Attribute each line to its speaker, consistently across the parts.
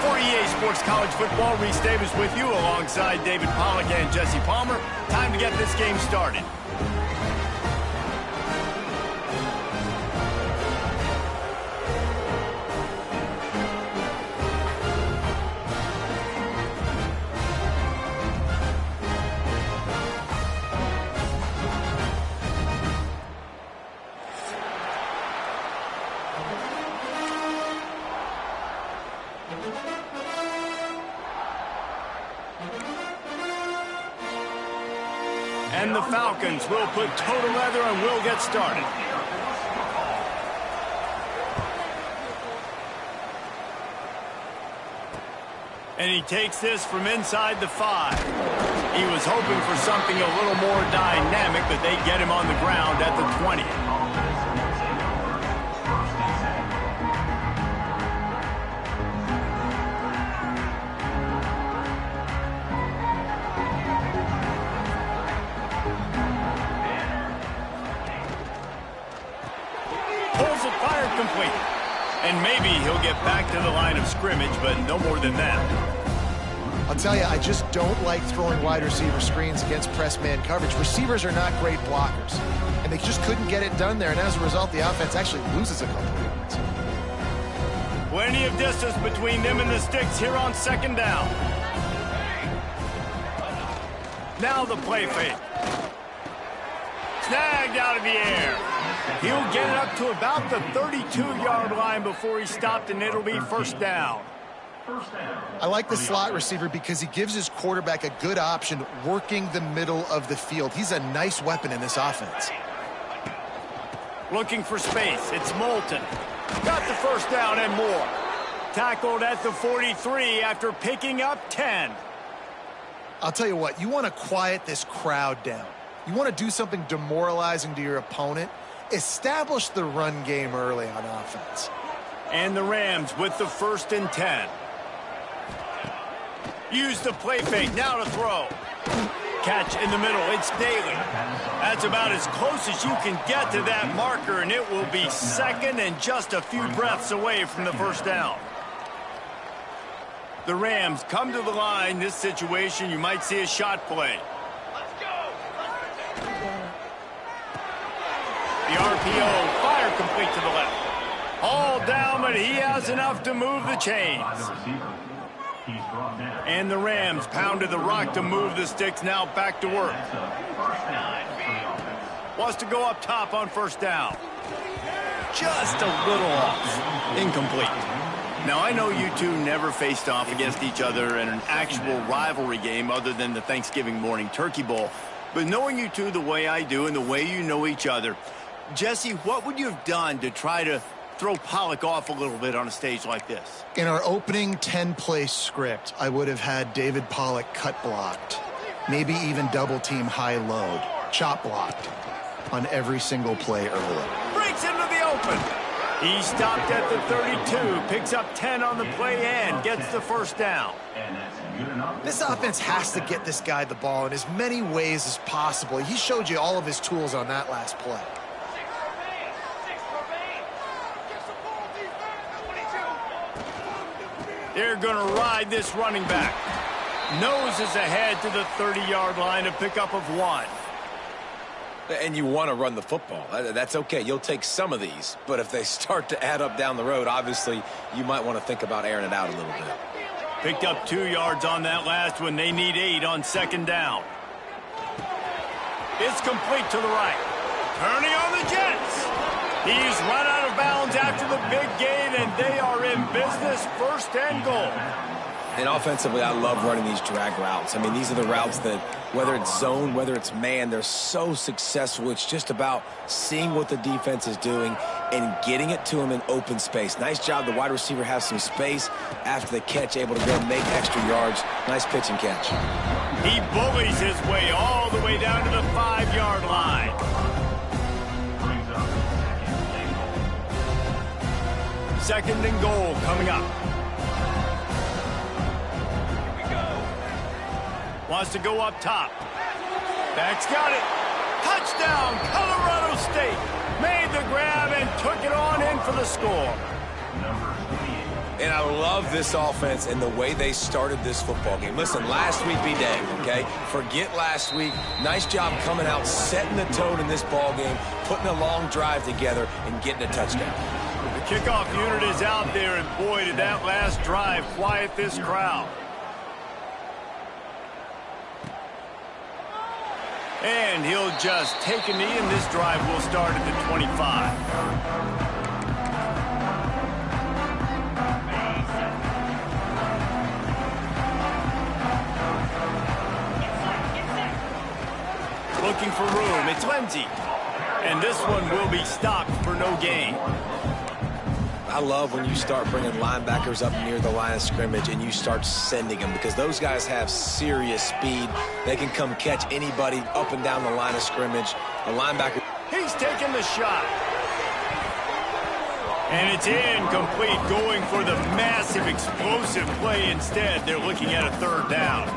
Speaker 1: For EA Sports College Football, Reese Davis with you alongside David Pollack and Jesse Palmer. Time to get this game started. And the Falcons will put total leather and will get started. And he takes this from inside the 5. He was hoping for something a little more dynamic, but they get him on the ground at the 20. Complete. And maybe he'll get back to the line of scrimmage, but no more than that.
Speaker 2: I'll tell you, I just don't like throwing wide receiver screens against press man coverage. Receivers are not great blockers, and they just couldn't get it done there, and as a result, the offense actually loses a couple of yards.
Speaker 1: Plenty of distance between them and the sticks here on second down. Now the play fake. Snagged out of the air. He'll get it up to about the 32-yard line before he stopped, and it'll be first down.
Speaker 2: I like the slot receiver because he gives his quarterback a good option working the middle of the field. He's a nice weapon in this offense.
Speaker 1: Looking for space. It's Moulton. Got the first down and more. Tackled at the 43 after picking up 10.
Speaker 2: I'll tell you what, you want to quiet this crowd down. You want to do something demoralizing to your opponent. Establish the run game early on offense.
Speaker 1: And the Rams with the 1st and 10. Use the play fake, now to throw. Catch in the middle, it's Daly. That's about as close as you can get to that marker, and it will be second and just a few breaths away from the first down. The Rams come to the line. This situation, you might see a shot play. The RPO, fire complete to the left. All down, but he has enough to move the chains. And the Rams pounded the rock to move the sticks, now back to work. Wants to go up top on first down. Just a little off. Incomplete. Now, I know you two never faced off against each other in an actual rivalry game other than the Thanksgiving morning Turkey Bowl. But knowing you two the way I do and the way you know each other, Jesse, what would you have done to try to throw Pollack off a little bit on a stage like this?
Speaker 2: In our opening 10-play script, I would have had David Pollack cut blocked, maybe even double-team high load, chop blocked on every single play early.
Speaker 1: Breaks into the open. He stopped at the 32, picks up 10 on the play and gets the first down.
Speaker 2: This offense has to get this guy the ball in as many ways as possible. He showed you all of his tools on that last play.
Speaker 1: They're going to ride this running back. Noses ahead to the 30-yard line, a pickup of 1.
Speaker 3: And you want to run the football. That's okay. You'll take some of these. But if they start to add up down the road, obviously, you might want to think about airing it out a little bit.
Speaker 1: Picked up 2 yards on that last one. They need 8 on second down. It's complete to the right. Turning on the Jets. He's run out of bounds after the big gain, and they are in business, 1st and goal.
Speaker 3: And offensively, I love running these drag routes. I mean, these are the routes that, whether it's zone, whether it's man, they're so successful. It's just about seeing what the defense is doing and getting it to him in open space. Nice job. The wide receiver has some space after the catch, able to go make extra yards. Nice pitch and catch.
Speaker 1: He bullies his way all the way down to the 5-yard line. Second and goal coming up. Wants to go up top. Back's got it. Touchdown, Colorado State. Made the grab and took it on in for the score.
Speaker 3: And I love this offense and the way they started this football game. Listen, last week be dang, okay? Forget last week. Nice job coming out, setting the tone in this ball game, putting a long drive together, and getting a touchdown.
Speaker 1: The kickoff unit is out there, and boy, did that last drive quiet this crowd. And he'll just take a knee, and this drive will start at the 25. Looking for room. It's Lindsey. And this one will be stopped for no gain.
Speaker 3: I love when you start bringing linebackers up near the line of scrimmage and you start sending them, because those guys have serious speed. They can come catch anybody up and down the line of scrimmage. A linebacker.
Speaker 1: He's taking the shot. And it's incomplete, going for the massive explosive play instead. They're looking at a third down.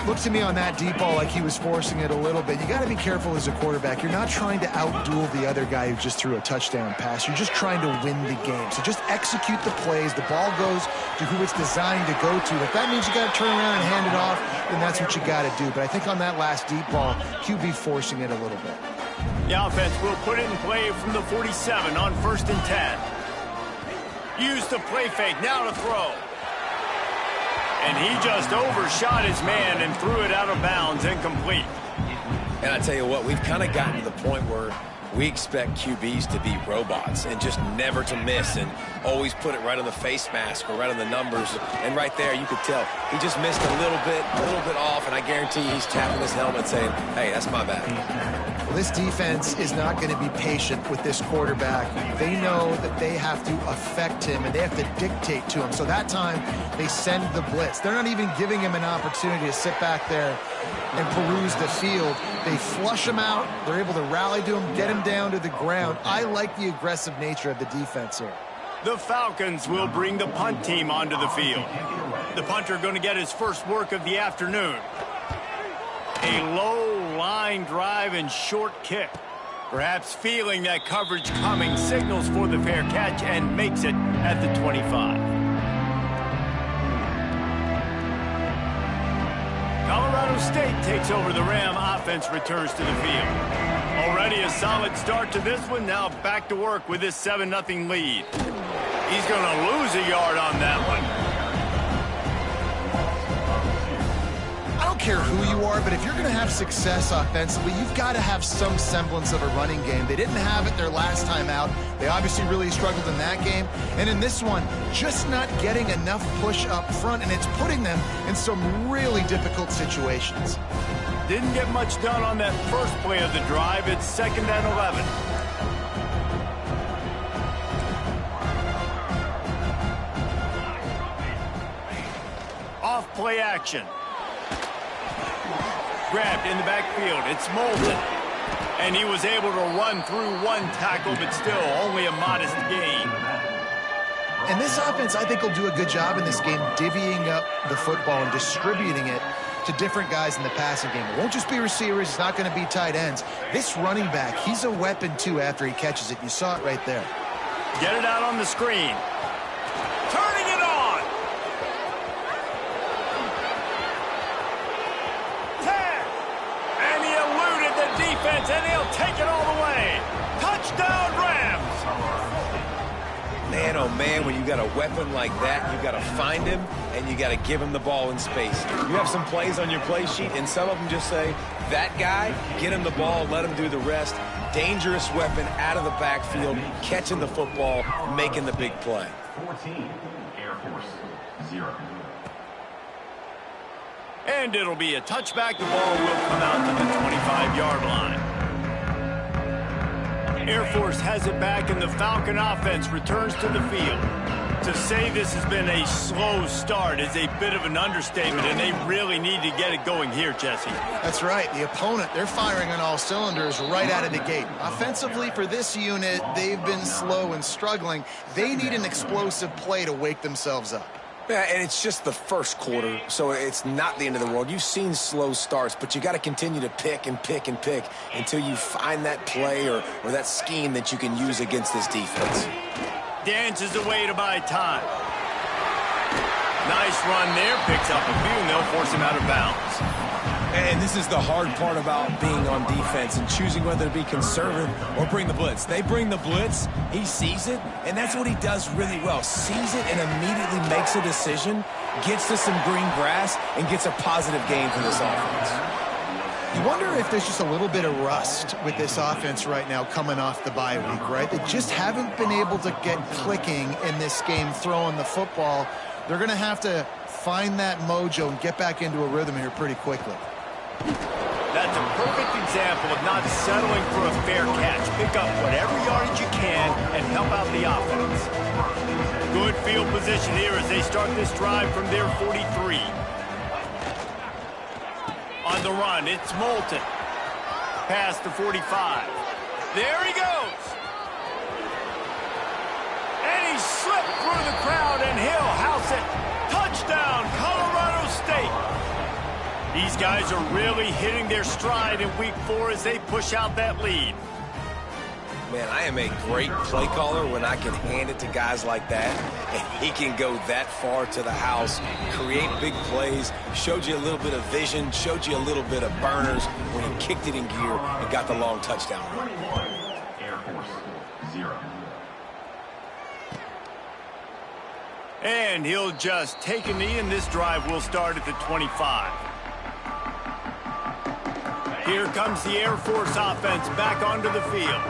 Speaker 2: Looked to me on that deep ball like he was forcing it a little bit. You got to be careful as a quarterback. You're not trying to outduel the other guy who just threw a touchdown pass. You're just trying to win the game. So just execute the plays. The ball goes to who it's designed to go to. If that means you got to turn around and hand it off, then that's what you got to do. But I think on that last deep ball, QB forcing it a little bit.
Speaker 1: The offense will put it in play from the 47 on 1st and 10. Use the play fake, now to throw. And he just overshot his man and threw it out of bounds, incomplete.
Speaker 3: And I tell you what, we've kind of gotten to the point where we expect QBs to be robots and just never to miss and always put it right on the face mask or right on the numbers. And right there, you could tell he just missed a little bit off, and I guarantee he's tapping his helmet saying, hey, that's my bad.
Speaker 2: Well, this defense is not going to be patient with this quarterback. They know that they have to affect him, and they have to dictate to him. So that time, they send the blitz. They're not even giving him an opportunity to sit back there and peruse the field. They flush him out. They're able to rally to him, get him down to the ground. I like the aggressive nature of the defense here.
Speaker 1: The Falcons will bring the punt team onto the field. The punter going to get his first work of the afternoon. A low line drive and short kick. Perhaps feeling that coverage coming, signals for the fair catch and makes it at the 25. Colorado State takes over the Ram. Offense returns to the field. Already a solid start to this one. Now back to work with this 7-0 lead. He's going to lose a yard on that one.
Speaker 2: I don't care who you are, but if you're going to have success offensively, you've got to have some semblance of a running game. They didn't have it their last time out. They obviously really struggled in that game. And in this one, just not getting enough push up front, and it's putting them in some really difficult situations.
Speaker 1: Didn't get much done on that first play of the drive. It's 2nd and 11. Off play action. Grabbed in the backfield. It's Molden. And he was able to run through one tackle, but still only a modest gain.
Speaker 2: And this offense, I think, will do a good job in this game divvying up the football and distributing it to different guys in the passing game. It won't just be receivers. It's not going to be tight ends. This running back, he's a weapon, too, after he catches it. You saw it right there.
Speaker 1: Get it out on the screen. Turning it on. 10. And he eluded the defense, and he'll take it all the way. Touchdown, Rams.
Speaker 3: Man, oh man, when you got a weapon like that, you got to find him and you got to give him the ball in space. You have some plays on your play sheet, and some of them just say, that guy, get him the ball, let him do the rest. Dangerous weapon out of the backfield, catching the football, making the big play.
Speaker 4: 14, Air Force, 0.
Speaker 1: And it'll be a touchback. The ball will come out to the 25-yard line. Air Force has it back, and the Falcon offense returns to the field. To say this has been a slow start is a bit of an understatement, and they really need to get it going here, Jesse.
Speaker 2: That's right. The opponent, they're firing on all cylinders right out of the gate. Offensively, for this unit, they've been slow and struggling. They need an explosive play to wake themselves up.
Speaker 3: Yeah, and it's just the first quarter, so it's not the end of the world. You've seen slow starts, but you got to continue to pick and pick and pick until you find that play or that scheme that you can use against this defense.
Speaker 1: Dances away to buy time. Nice run there. Picks up a few, and they'll force him out of bounds.
Speaker 3: And this is the hard part about being on defense and choosing whether to be conservative or bring the blitz. They bring the blitz, he sees it, and that's what he does really well. Sees it and immediately makes a decision, gets to some green grass, and gets a positive gain for this offense.
Speaker 2: You wonder if there's just a little bit of rust with this offense right now coming off the bye week, right? They just haven't been able to get clicking in this game throwing the football. They're going to have to find that mojo and get back into a rhythm here pretty quickly.
Speaker 1: That's a perfect example of not settling for a fair catch. Pick up whatever yardage you can and help out the offense. Good field position here as they start this drive from their 43. On the run, it's Moulton. Past the 45. There he goes. And he slipped through the crowd, and he'll house it. Touchdown, Colorado State. These guys are really hitting their stride in week 4 as they push out that lead.
Speaker 3: Man, I am a great play caller when I can hand it to guys like that, and he can go that far to the house, create big plays, showed you a little bit of vision, showed you a little bit of burners when he kicked it in gear and got the long touchdown run.
Speaker 4: Air Force 0.
Speaker 1: And he'll just take a knee, and this drive will start at the 25. Here comes the Air Force offense back onto the field.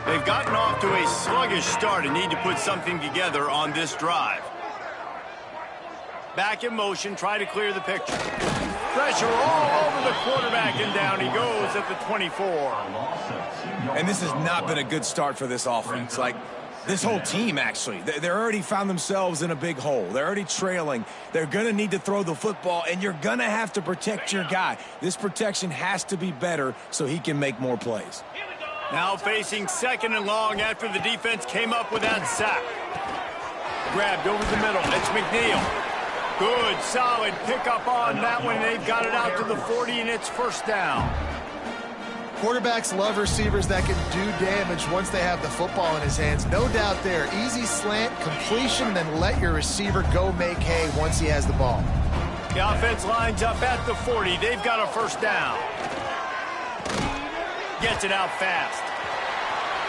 Speaker 1: They've gotten off to a sluggish start and need to put something together on this drive. Back in motion, try to clear the picture. Pressure all over the quarterback, and down he goes at the 24.
Speaker 3: And this has not been a good start for this offense. Like, this whole team, actually. They're already found themselves in a big hole. They're already trailing. They're going to need to throw the football, and you're going to have to protect your guy. This protection has to be better so he can make more plays.
Speaker 1: Now facing second and long after the defense came up with that sack. Grabbed over the middle. It's McNeil. Good, solid pickup on that one. They've got it out to the 40, and it's first down.
Speaker 2: Quarterbacks love receivers that can do damage once they have the football in his hands. No doubt there. Easy slant, completion, then let your receiver go make hay once he has the ball.
Speaker 1: The offense lines up at the 40. They've got a first down. Gets it out fast.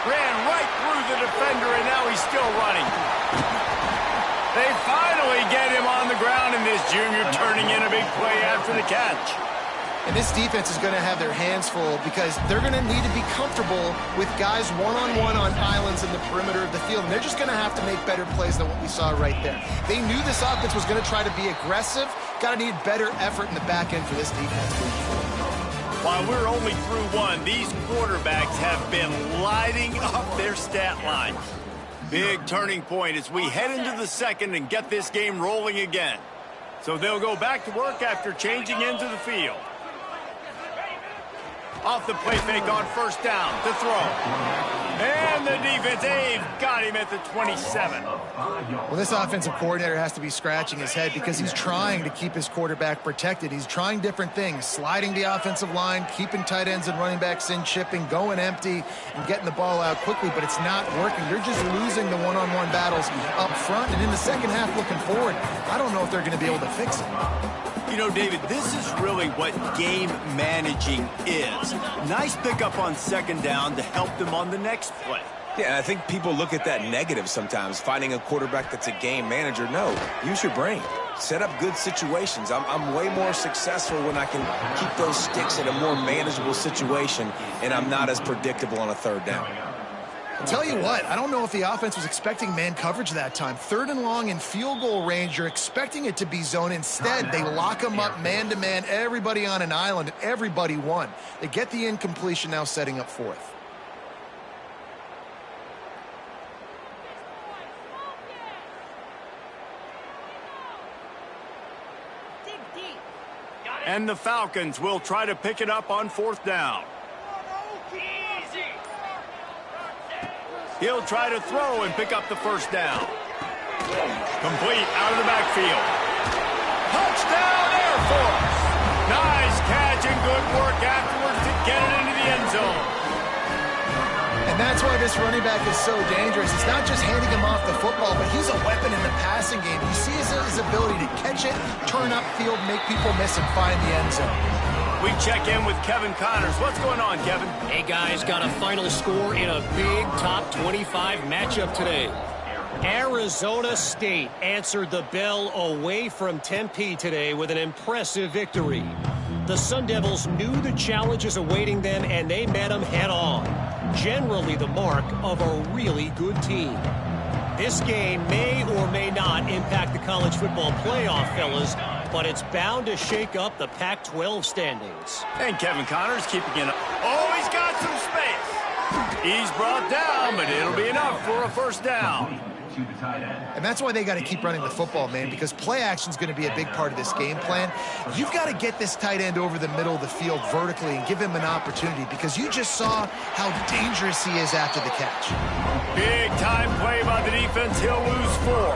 Speaker 1: Ran right through the defender, and now he's still running. They finally get him on the ground, and this junior turning in a big play after the catch.
Speaker 2: And this defense is going to have their hands full because they're going to need to be comfortable with guys one-on-one on islands in the perimeter of the field. And they're just going to have to make better plays than what we saw right there. They knew this offense was going to try to be aggressive. Got to need better effort in the back end for this defense moving forward.
Speaker 1: While we're only through one, these quarterbacks have been lighting up their stat line. Big turning point as we head into the second and get this game rolling again. So they'll go back to work after changing into the field. Off the play fake on first down to throw. And the defense, they've got him at the 27.
Speaker 2: Well, this offensive coordinator has to be scratching his head because he's trying to keep his quarterback protected. He's trying different things, sliding the offensive line, keeping tight ends and running backs in, chipping, going empty, and getting the ball out quickly, but it's not working. They're just losing the one-on-one battles up front, and in the second half looking forward, I don't know if they're going to be able to fix it.
Speaker 1: You know, David, this is really what game managing is. Nice pickup on second down to help them on the next play.
Speaker 3: Yeah, I think people look at that negative sometimes, finding a quarterback that's a game manager. No, use your brain. Set up good situations. I'm way more successful when I can keep those sticks in a more manageable situation, and I'm not as predictable on a third down.
Speaker 2: I'll tell you what, I don't know if the offense was expecting man coverage that time. Third and long in field goal range, you're expecting it to be zone. Instead, they lock them up man-to-man, everybody on an island, and everybody won. They get the incompletion now setting up fourth.
Speaker 1: And the Falcons will try to pick it up on fourth down. He'll try to throw and pick up the first down. Complete out of the backfield. Touchdown, Air Force! Nice catch and good work afterwards to get it into the end zone.
Speaker 2: And And that's why this running back is so dangerous. It's not just handing him off the football, but he's a weapon in the passing game. You see his ability to catch it, turn upfield, make people miss, and find the end zone.
Speaker 1: We check in with Kevin Connors. What's going on, Kevin?
Speaker 5: Hey, guys, got a final score in a big top 25 matchup today. Arizona State answered the bell away from Tempe today with an impressive victory. The Sun Devils knew the challenges awaiting them, and they met them head-on. Generally the mark of a really good team. This game may or may not impact the college football playoff, fellas, but it's bound to shake up the Pac-12 standings.
Speaker 1: And Kevin Connors keeping it up. Oh, he's got some space. He's brought down, but it'll be enough for a first down.
Speaker 2: And that's why they got to keep running the football, man, because play action is going to be a big part of this game plan. You've got to get this tight end over the middle of the field vertically and give him an opportunity, because you just saw how dangerous he is after the catch.
Speaker 1: Big time play by the defense. He'll lose 4.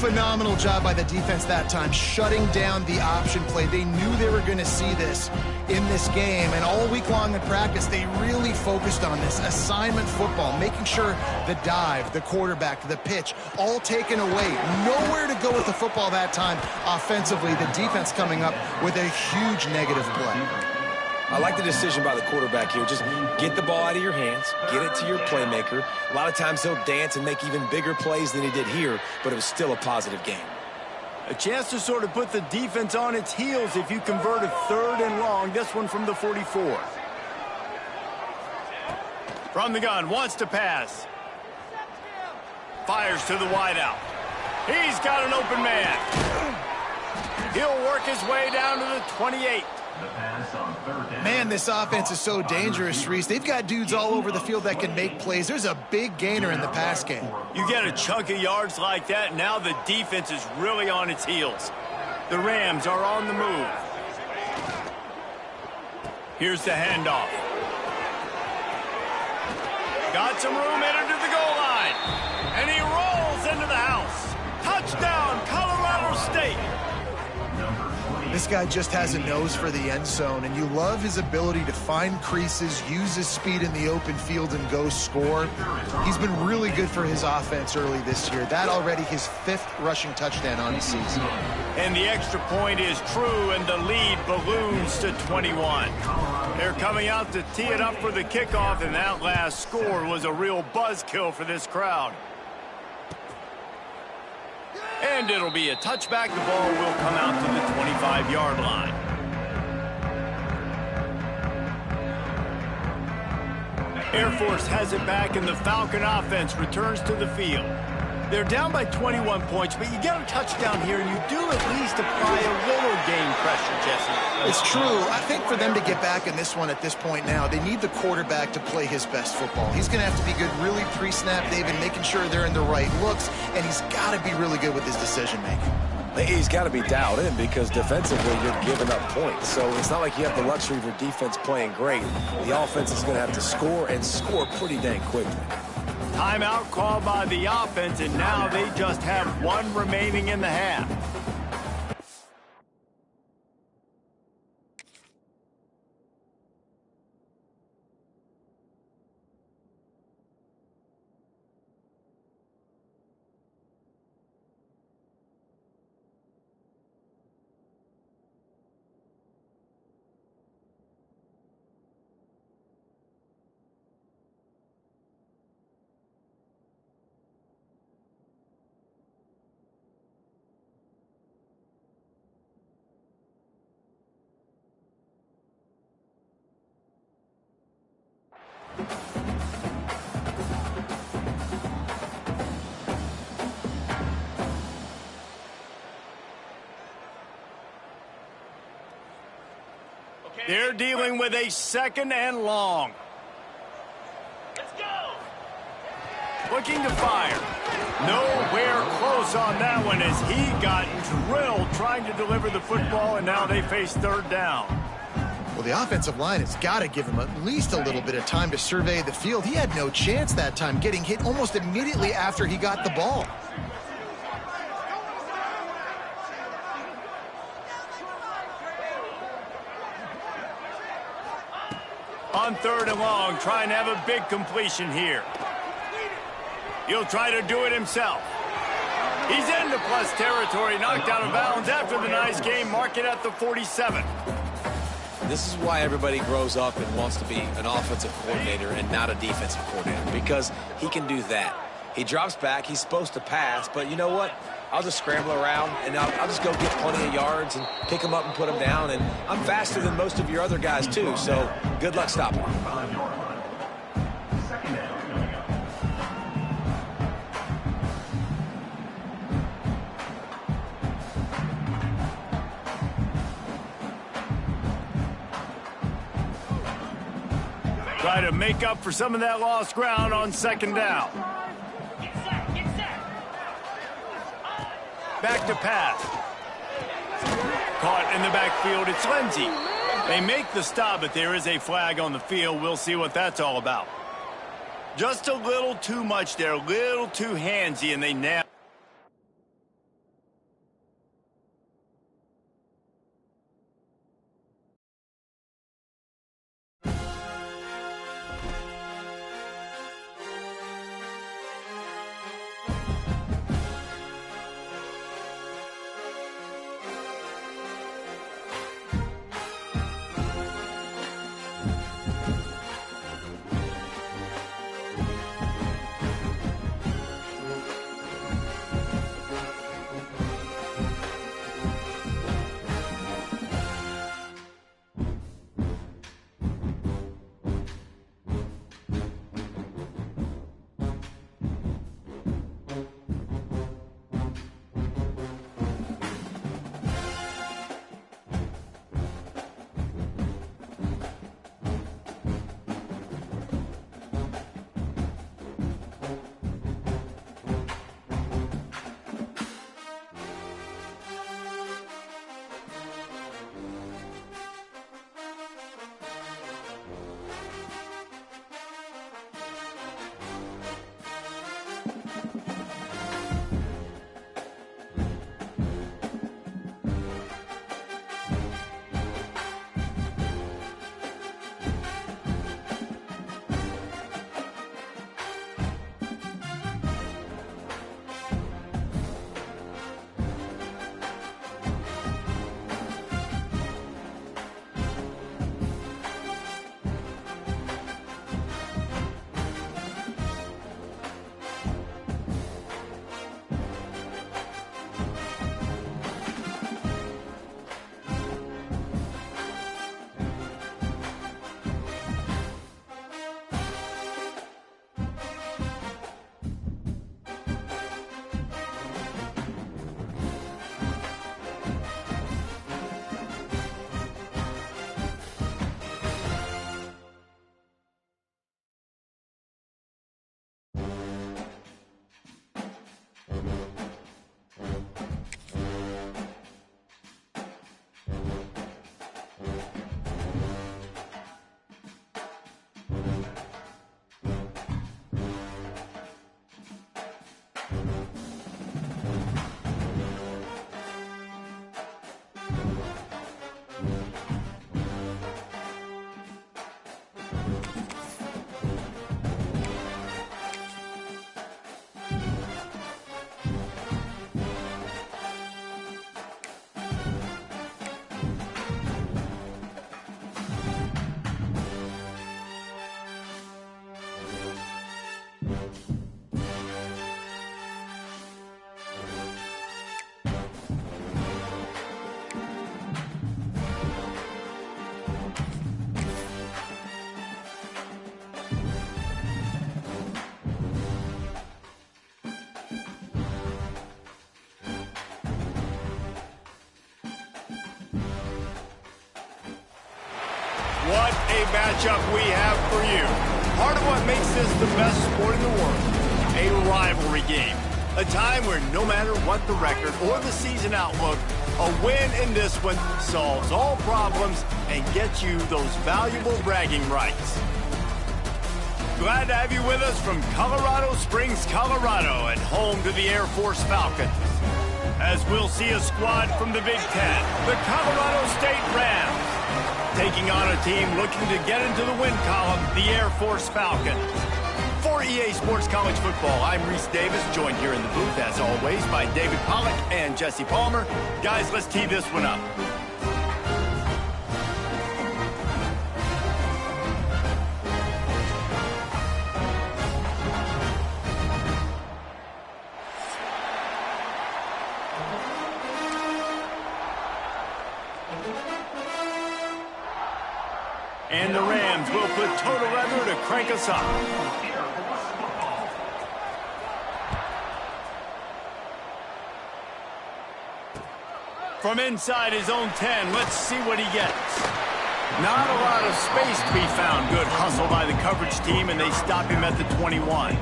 Speaker 2: Phenomenal job by the defense that time, shutting down the option play. They knew they were going to see this in this game, and all week long in practice, they really focused on this assignment football, making sure the dive, the quarterback, the pitch, all taken away. Nowhere to go with the football that time offensively. The defense coming up with a huge negative play.
Speaker 3: I like the decision by the quarterback here. Just get the ball out of your hands, get it to your playmaker. A lot of times he'll dance and make even bigger plays than he did here, but it was still a positive game.
Speaker 1: A chance to sort of put the defense on its heels if you convert a 3rd and long. This one from the 44. From the gun, wants to pass. Fires to the wideout. He's got an open man. He'll work his way down to the 28.
Speaker 2: Man, this offense is so dangerous, Reese. They've got dudes all over the field that can make plays. There's a big gainer in the pass game.
Speaker 1: You get a chunk of yards like that, now the defense is really on its heels. The Rams are on the move. Here's the handoff. Got some room, headed to the goal line. And he rolls into the house. Touchdown, Colorado State.
Speaker 2: This guy just has a nose for the end zone, and you love his ability to find creases, use his speed in the open field, and go score. He's been really good for his offense early this year. That already his 5th rushing touchdown on the season.
Speaker 1: And the extra point is true, and the lead balloons to 21. They're coming out to tee it up for the kickoff, and that last score was a real buzzkill for this crowd. And it'll be a touchback. The ball will come out to the 25-yard line. Air Force has it back, and the Falcon offense returns to the field. They're down by 21 points, but you get a touchdown here, and you do at least apply a little game pressure, Jesse.
Speaker 2: It's true. I think for them to get back in this one at this point now, they need the quarterback to play his best football. He's going to have to be good really pre-snap, David, making sure they're in the right looks, and he's got to be really good with his decision-making.
Speaker 3: He's got to be dialed in, because defensively you're giving up points. So it's not like you have the luxury of your defense playing great. The offense is going to have to score, and score pretty dang quickly.
Speaker 1: Timeout called by the offense, and now they just have 1 remaining in the half. They're dealing with a 2nd and long. Let's go. Looking to fire. Nowhere close on that one as he got drilled trying to deliver the football, and now they face 3rd down.
Speaker 2: Well, the offensive line has got to give him at least a little bit of time to survey the field. He had no chance that time, getting hit almost immediately after he got the ball.
Speaker 1: On 3rd and long, trying to have a big completion here. He'll try to do it himself. He's into plus territory, knocked out of bounds after the nice game. Mark it at the 47.
Speaker 3: This is why everybody grows up and wants to be an offensive coordinator and not a defensive coordinator, because he can do that. He drops back. He's supposed to pass, but you know what? I'll just scramble around, and I'll just go get plenty of yards and pick them up and put them down. And I'm faster than most of your other guys, too, so good luck stopping him.
Speaker 4: Second down coming up.
Speaker 1: Try to make up for some of that lost ground on 2nd down. Back to pass. Caught in the backfield, it's Lindsey. They make the stop, but there is a flag on the field. We'll see what that's all about. Just a little too much there, a little too handsy, and they nail. What a matchup we have for you. Part of what makes this the best sport in the world. A rivalry game. A time where no matter what the record or the season outlook, a win in this one solves all problems and gets you those valuable bragging rights. Glad to have you with us from Colorado Springs, Colorado, and home to the Air Force Falcons. As we'll see a squad from the Big Ten, the Colorado State Rams. Taking on a team looking to get into the win column, the Air Force Falcons. For EA Sports College Football, I'm Reese Davis, joined here in the booth, as always, by David Pollack and Jesse Palmer. Guys, let's tee this one up. And the Rams will put total weather to crank us up. From inside his own 10, let's see what he gets. Not a lot of space to be found. Good hustle by the coverage team, and they stop him at the 21.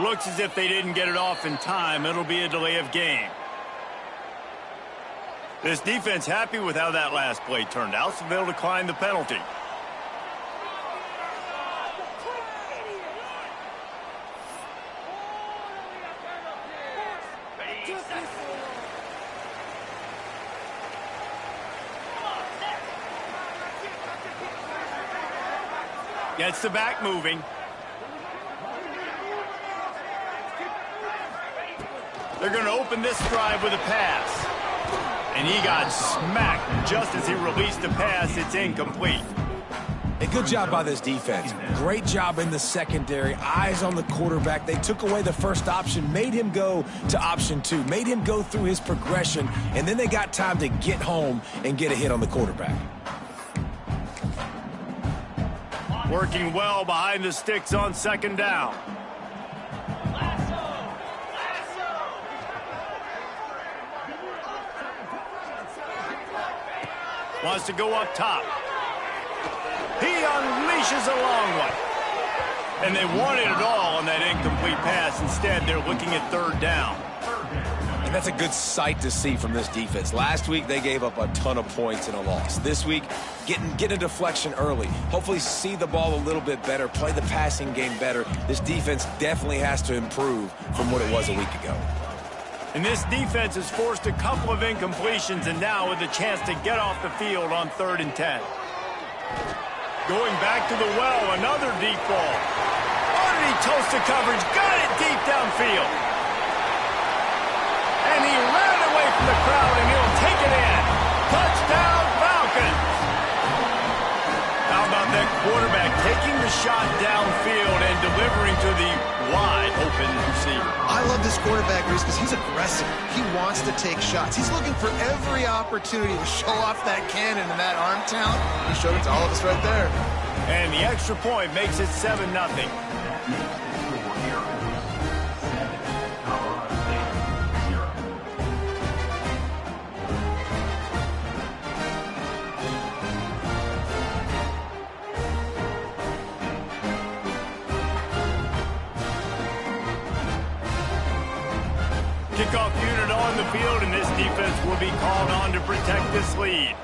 Speaker 1: Looks as if they didn't get it off in time. It'll be a delay of game. This defense happy with how that last play turned out, so they'll decline the penalty. Gets the back moving. They're going to open this drive with a pass. And he got smacked just as he released the pass. It's incomplete.
Speaker 3: A good job by this defense. Great job in the secondary. Eyes on the quarterback. They took away the first option, made him go to option 2, made him go through his progression, and then they got time to get home and get a hit on the quarterback.
Speaker 1: Working well behind the sticks on second down. Wants to go up top. He unleashes a long one. And they wanted it all on that incomplete pass. Instead, they're looking at third down.
Speaker 3: And that's a good sight to see from this defense. Last week, they gave up a ton of points in a loss. This week, get a deflection early. Hopefully see the ball a little bit better, play the passing game better. This defense definitely has to improve from what it was a week ago.
Speaker 1: And this defense has forced a couple of incompletions, and now with a chance to get off the field on 3rd and 10. Going back to the well, another deep ball. Underneath toasted coverage, got it deep downfield. And he ran away from the crowd, and he'll take it in. Touchdown, Falcons. How about that quarterback taking the shot downfield and delivering to the wide open receiver?
Speaker 2: I love this quarterback, Reese, because he's aggressive. He wants to take shots. He's looking for every opportunity to show off that cannon and that arm talent. He showed it to all of us right there.
Speaker 1: And the extra point makes it 7-0. Kickoff unit on the field, and this defense will be called on to protect this lead.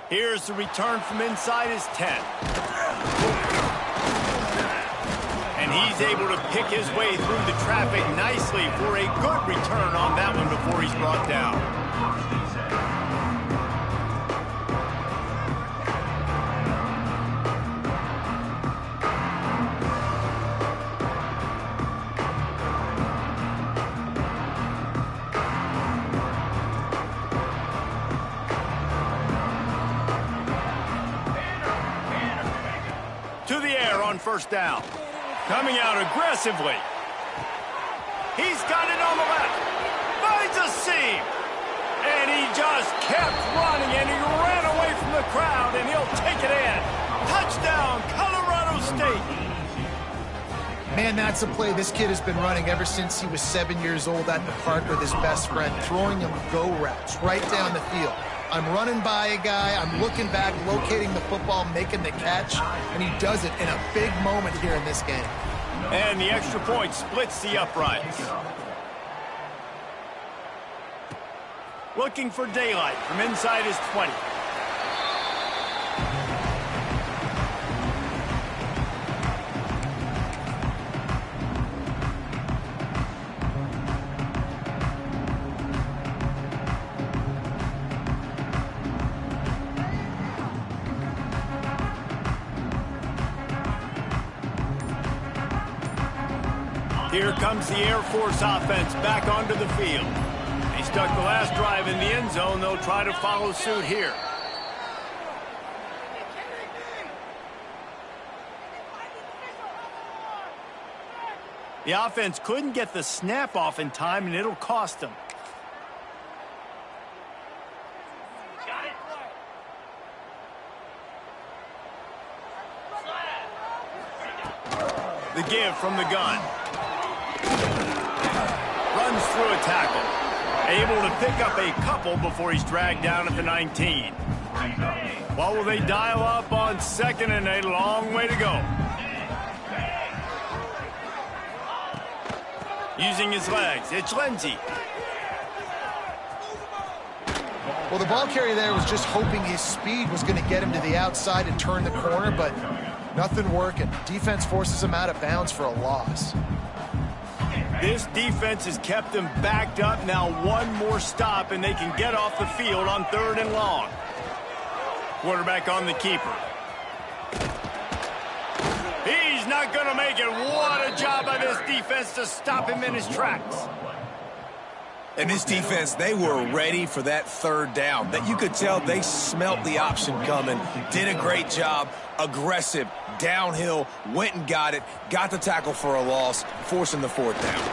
Speaker 1: Here's the return from inside his 10. And he's able to pick his way through the traffic nicely for a good return on that one before he's brought down. To the air on first down. Coming out aggressively. He's got it on the left. Finds a seam. And he just kept running, and he ran away from the crowd, and he'll take it in. Touchdown, Colorado. State.
Speaker 2: Man, that's a play this kid has been running ever since he was 7 years old at the park with his best friend, throwing him go routes right down the field. I'm running by a guy, I'm looking back, locating the football, making the catch, and he does it in a big moment here in this game.
Speaker 1: And the extra point splits the uprights. Looking for daylight from inside his 20. Here comes the Air Force offense back onto the field. They stuck the last drive in the end zone. They'll try to follow suit here. The offense couldn't get the snap off in time, and it'll cost them. The give from the gun. Runs through a tackle. Able to pick up a couple before he's dragged down at the 19. What will they dial up on 2nd and a long way to go? Using his legs, it's Lindsey.
Speaker 2: Well, the ball carrier there was just hoping his speed was going to get him to the outside and turn the corner, but nothing working. Defense forces him out of bounds for a loss.
Speaker 1: This defense has them backed up. Now one more stop, and they can get off the field on 3rd and long. Quarterback on the keeper. He's not going to make it. What a job by this defense to stop him in his tracks.
Speaker 3: And this defense, they were ready for that 3rd down. That you could tell they smelt the option coming, did a great job, aggressive, downhill, went and got it, got the tackle for a loss, forcing the 4th down.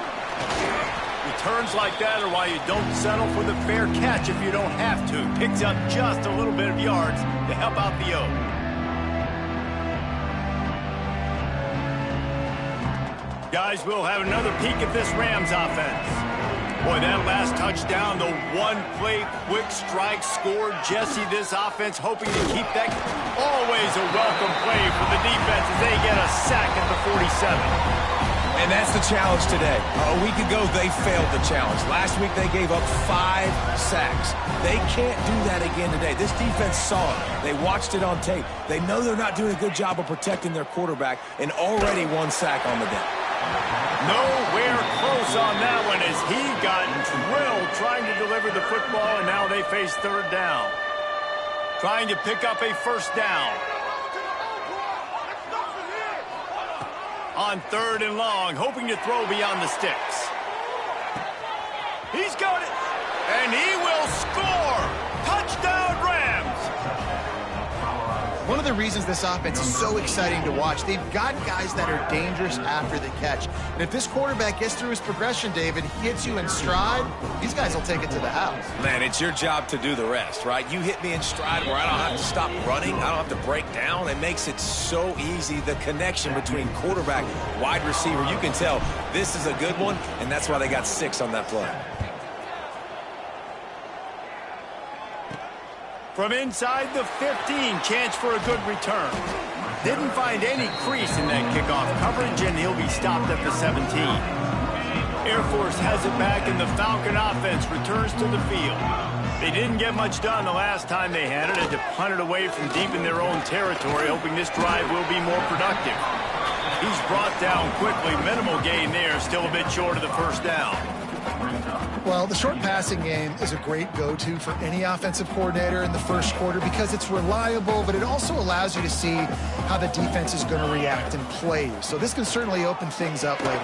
Speaker 1: Returns like that are why you don't settle for the fair catch if you don't have to. Picks up just a little bit of yards to help out the O. Guys, we'll have another peek at this Rams offense. Boy, that last touchdown, the one-play quick strike scored. Jesse, this offense hoping to keep that. Always a welcome play for the defense as they get a sack at the 47.
Speaker 3: And that's the challenge today. A week ago, they failed the challenge. Last week, they gave up 5 sacks. They can't do that again today. This defense saw it. They watched it on tape. They know they're not doing a good job of protecting their quarterback, and already 1 sack on the day.
Speaker 1: Nowhere close on that one as he got drilled trying to deliver the football, and now they face 3rd down. Trying to pick up a 1st down. On 3rd and long, hoping to throw beyond the sticks. He's got it, and he will score. Touchdown, Rams.
Speaker 2: One of the reasons this offense is so exciting to watch, they've got guys that are dangerous after the catch. And if this quarterback gets through his progression, David, he hits you in stride, these guys will take it to the house.
Speaker 3: Man, it's your job to do the rest, right? You hit me in stride where I don't have to stop running. I don't have to break down. It makes it so easy, the connection between quarterback, wide receiver. You can tell this is a good one, and that's why they got 6 on that play.
Speaker 1: From inside the 15, chance for a good return. Didn't find any crease in that kickoff coverage, and he'll be stopped at the 17. Air Force has it back, and the Falcon offense returns to the field. They didn't get much done the last time they had it, and to punt it away from deep in their own territory, hoping this drive will be more productive. He's brought down quickly. Minimal gain there, still a bit short of the 1st down.
Speaker 2: Well, the short passing game is a great go-to for any offensive coordinator in the 1st quarter because it's reliable, but it also allows you to see how the defense is going to react and play. So this can certainly open things up later.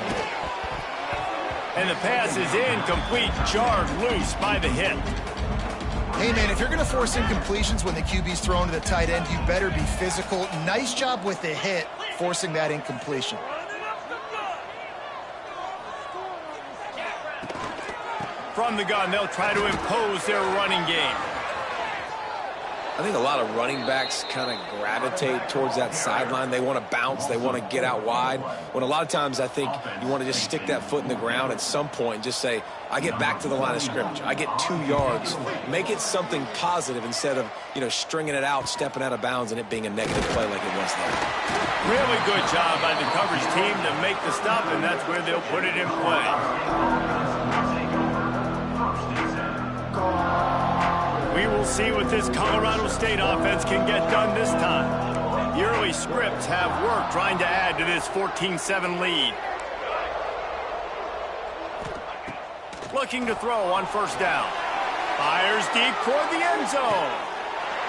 Speaker 1: And the pass is incomplete, jarred loose by the hit.
Speaker 2: Hey, man, if you're going to force incompletions when the QB's thrown to the tight end, you better be physical. Nice job with the hit, forcing that incompletion. From the gun, they'll try to impose their running game.
Speaker 3: I think a lot of running backs kind of gravitate towards that sideline. They want to bounce. They want to get out wide. When a lot of times I think you want to just stick that foot in the ground at some point and just say, I get back to the line of scrimmage. I get 2 yards. Make it something positive instead of, stringing it out, stepping out of bounds, and it being a negative play like it was there.
Speaker 1: Really good job by the coverage team to make the stop, and that's where they'll put it in play. We will see what this Colorado State offense can get done this time. The early scripts have worked trying to add to this 14-7 lead. Looking to throw on first down. Fires deep toward the end zone.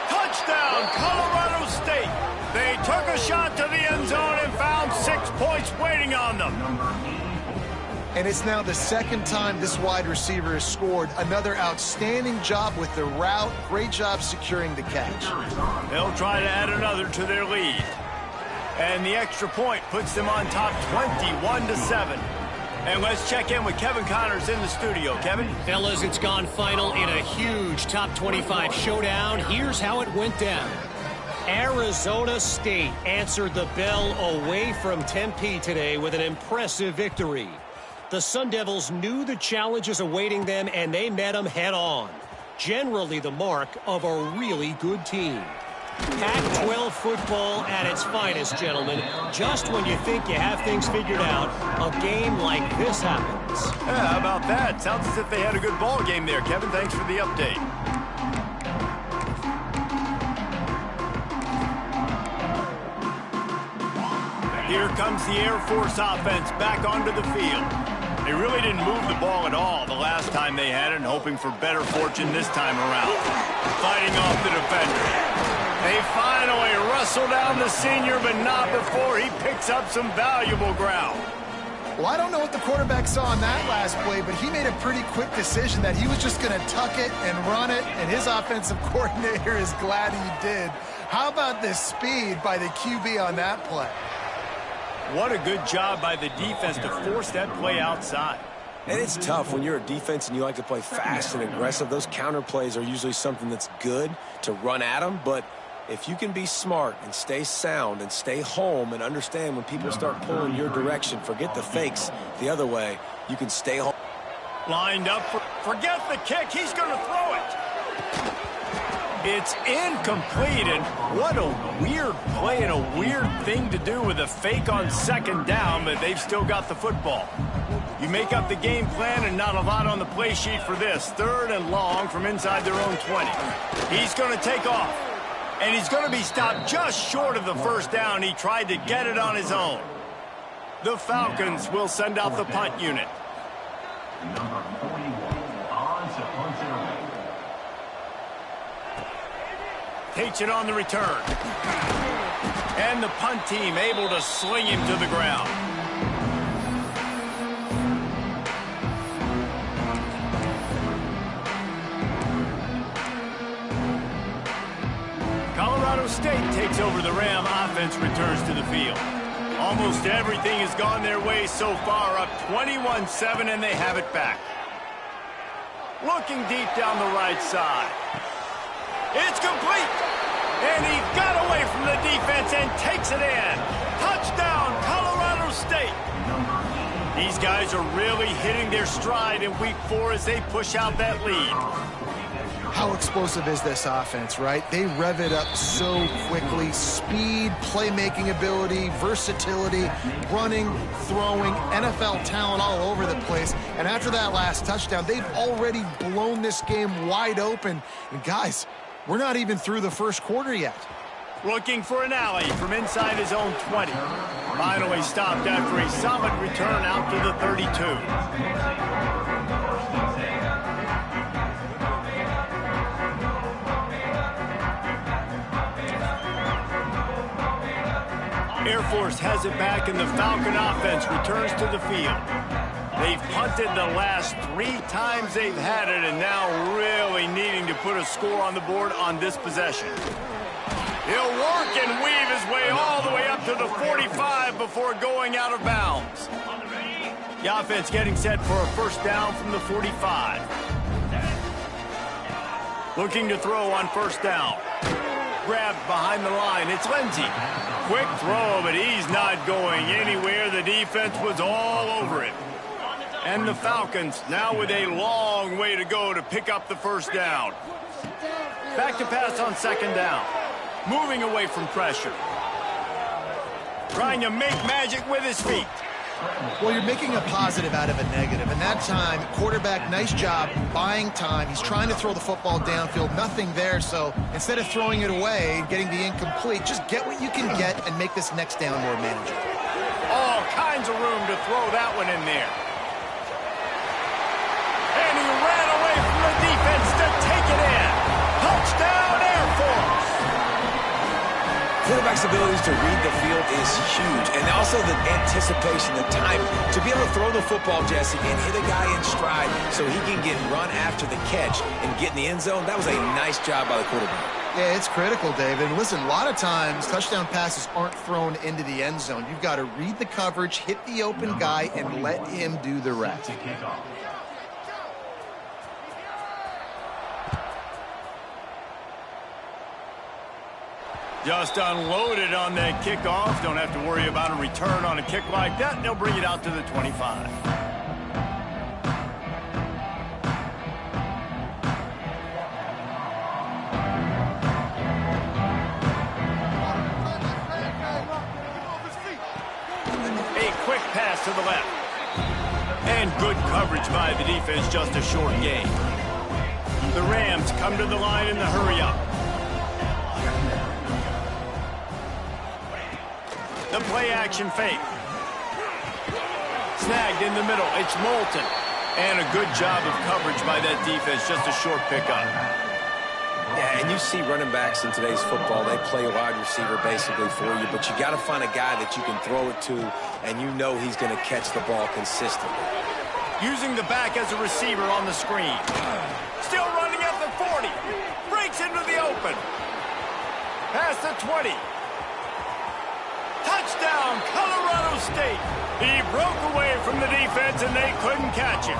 Speaker 1: Touchdown, Colorado State. They took a shot to the end zone and found 6 points waiting on them.
Speaker 2: And it's now the second time this wide receiver has scored. Another outstanding job with the route. Great job securing the catch.
Speaker 1: They'll try to add another to their lead. And the extra point puts them on top 21-7. And let's check in with Kevin Connors in the studio. Kevin?
Speaker 5: Fellas, it's gone final in a huge top 25 showdown. Here's how it went down. Arizona State answered the bell away from Tempe today with an impressive victory. The Sun Devils knew the challenges awaiting them, and they met them head-on. Generally the mark of a really good team. Pac-12 football at its finest, gentlemen. Just when you think you have things figured out, a game like this happens.
Speaker 1: Yeah, how about that? Sounds as if they had a good ball game there, Kevin. Thanks for the update. Here comes the Air Force offense back onto the field. They really didn't move the ball at all the last time they had it, and hoping for better fortune this time around. Fighting off the defender. They finally wrestle down the senior, but not before he picks up some valuable ground.
Speaker 2: Well, I don't know what the quarterback saw on that last play, but he made a pretty quick decision that he was just going to tuck it and run it, and his offensive coordinator is glad he did. How about the speed by the QB on that play?
Speaker 1: What a good job by the defense to force that play outside.
Speaker 3: And it's tough when you're a defense and you like to play fast and aggressive. Those counter plays are usually something that's good to run at them, but if you can be smart and stay sound and stay home and understand when people start pulling your direction, forget the fakes the other way, you can stay home.
Speaker 1: Lined up, forget the kick, he's going to throw it. It's incomplete, and what a weird play and a weird thing to do with a fake on second down, but they've still got the football. You make up the game plan and not a lot on the play sheet for this. 3rd and long from inside their own 20. He's going to take off, and he's going to be stopped just short of the first down. He tried to get it on his own. The Falcons will send out the punt unit.
Speaker 4: Number 41 on to punt it away.
Speaker 1: Takes it on the return. And the punt team able to sling him to the ground. Colorado State takes over the Ram. Offense returns to the field. Almost everything has gone their way so far, up 21-7, and they have it back. Looking deep down the right side. It's complete, and he got away from the defense and takes it in. Touchdown, Colorado State. These guys are really hitting their stride in week 4 as they push out that lead.
Speaker 2: How explosive is this offense, right? They rev it up so quickly. Speed, playmaking ability, versatility, running, throwing, NFL talent all over the place. And after that last touchdown, they've already blown this game wide open. And guys, we're not even through the first quarter yet.
Speaker 1: Looking for an alley from inside his own 20. Finally stopped after a solid return out to the 32. Air Force has it back, and the Falcon offense returns to the field. They've punted the last 3 times they've had it, and now really needing to put a score on the board on this possession. He'll work and weave his way all the way up to the 45 before going out of bounds. The offense getting set for a first down from the 45. Looking to throw on first down. grabbed behind the line. It's Lindsey. Quick throw, but he's not going anywhere. The defense was all over it. And the Falcons now with a long way to go to pick up the first down. Back to pass on second down. Moving away from pressure. Trying to make magic with his feet.
Speaker 2: Well, you're making a positive out of a negative. And that time, quarterback, nice job buying time. He's trying to throw the football downfield. Nothing there. So instead of throwing it away and getting the incomplete, just get what you can get and make this next down more manageable.
Speaker 1: All kinds of room to throw that one in there. And he ran away from the defense to take it in. Touchdown, Air Force.
Speaker 3: Quarterback's abilities to read the field is huge, and also the anticipation, the time to be able to throw the football, Jesse, and hit a guy in stride so he can get run after the catch and get in the end zone. That was a nice job by the quarterback.
Speaker 2: Yeah, it's critical, David. And listen, a lot of times touchdown passes aren't thrown into the end zone. You've got to read the coverage, hit the open guy, and let him do the rest.
Speaker 1: Just unloaded on that kickoff. Don't have to worry about a return on a kick like that. They'll bring it out to the 25. A quick pass to the left. And good coverage by the defense, just a short gain. The Rams come to the line in the hurry-up. The play-action fake. Snagged in the middle. It's Moulton. And a good job of coverage by that defense. Just a short pickup.
Speaker 3: Yeah, and you see running backs in today's football, they play wide receiver basically for you, but you got to find a guy that you can throw it to, and you know he's going to catch the ball consistently.
Speaker 1: Using the back as a receiver on the screen. Still running at the 40. Breaks into the open. Past the 20. Touchdown, Colorado State. He broke away from the defense, and they couldn't catch him.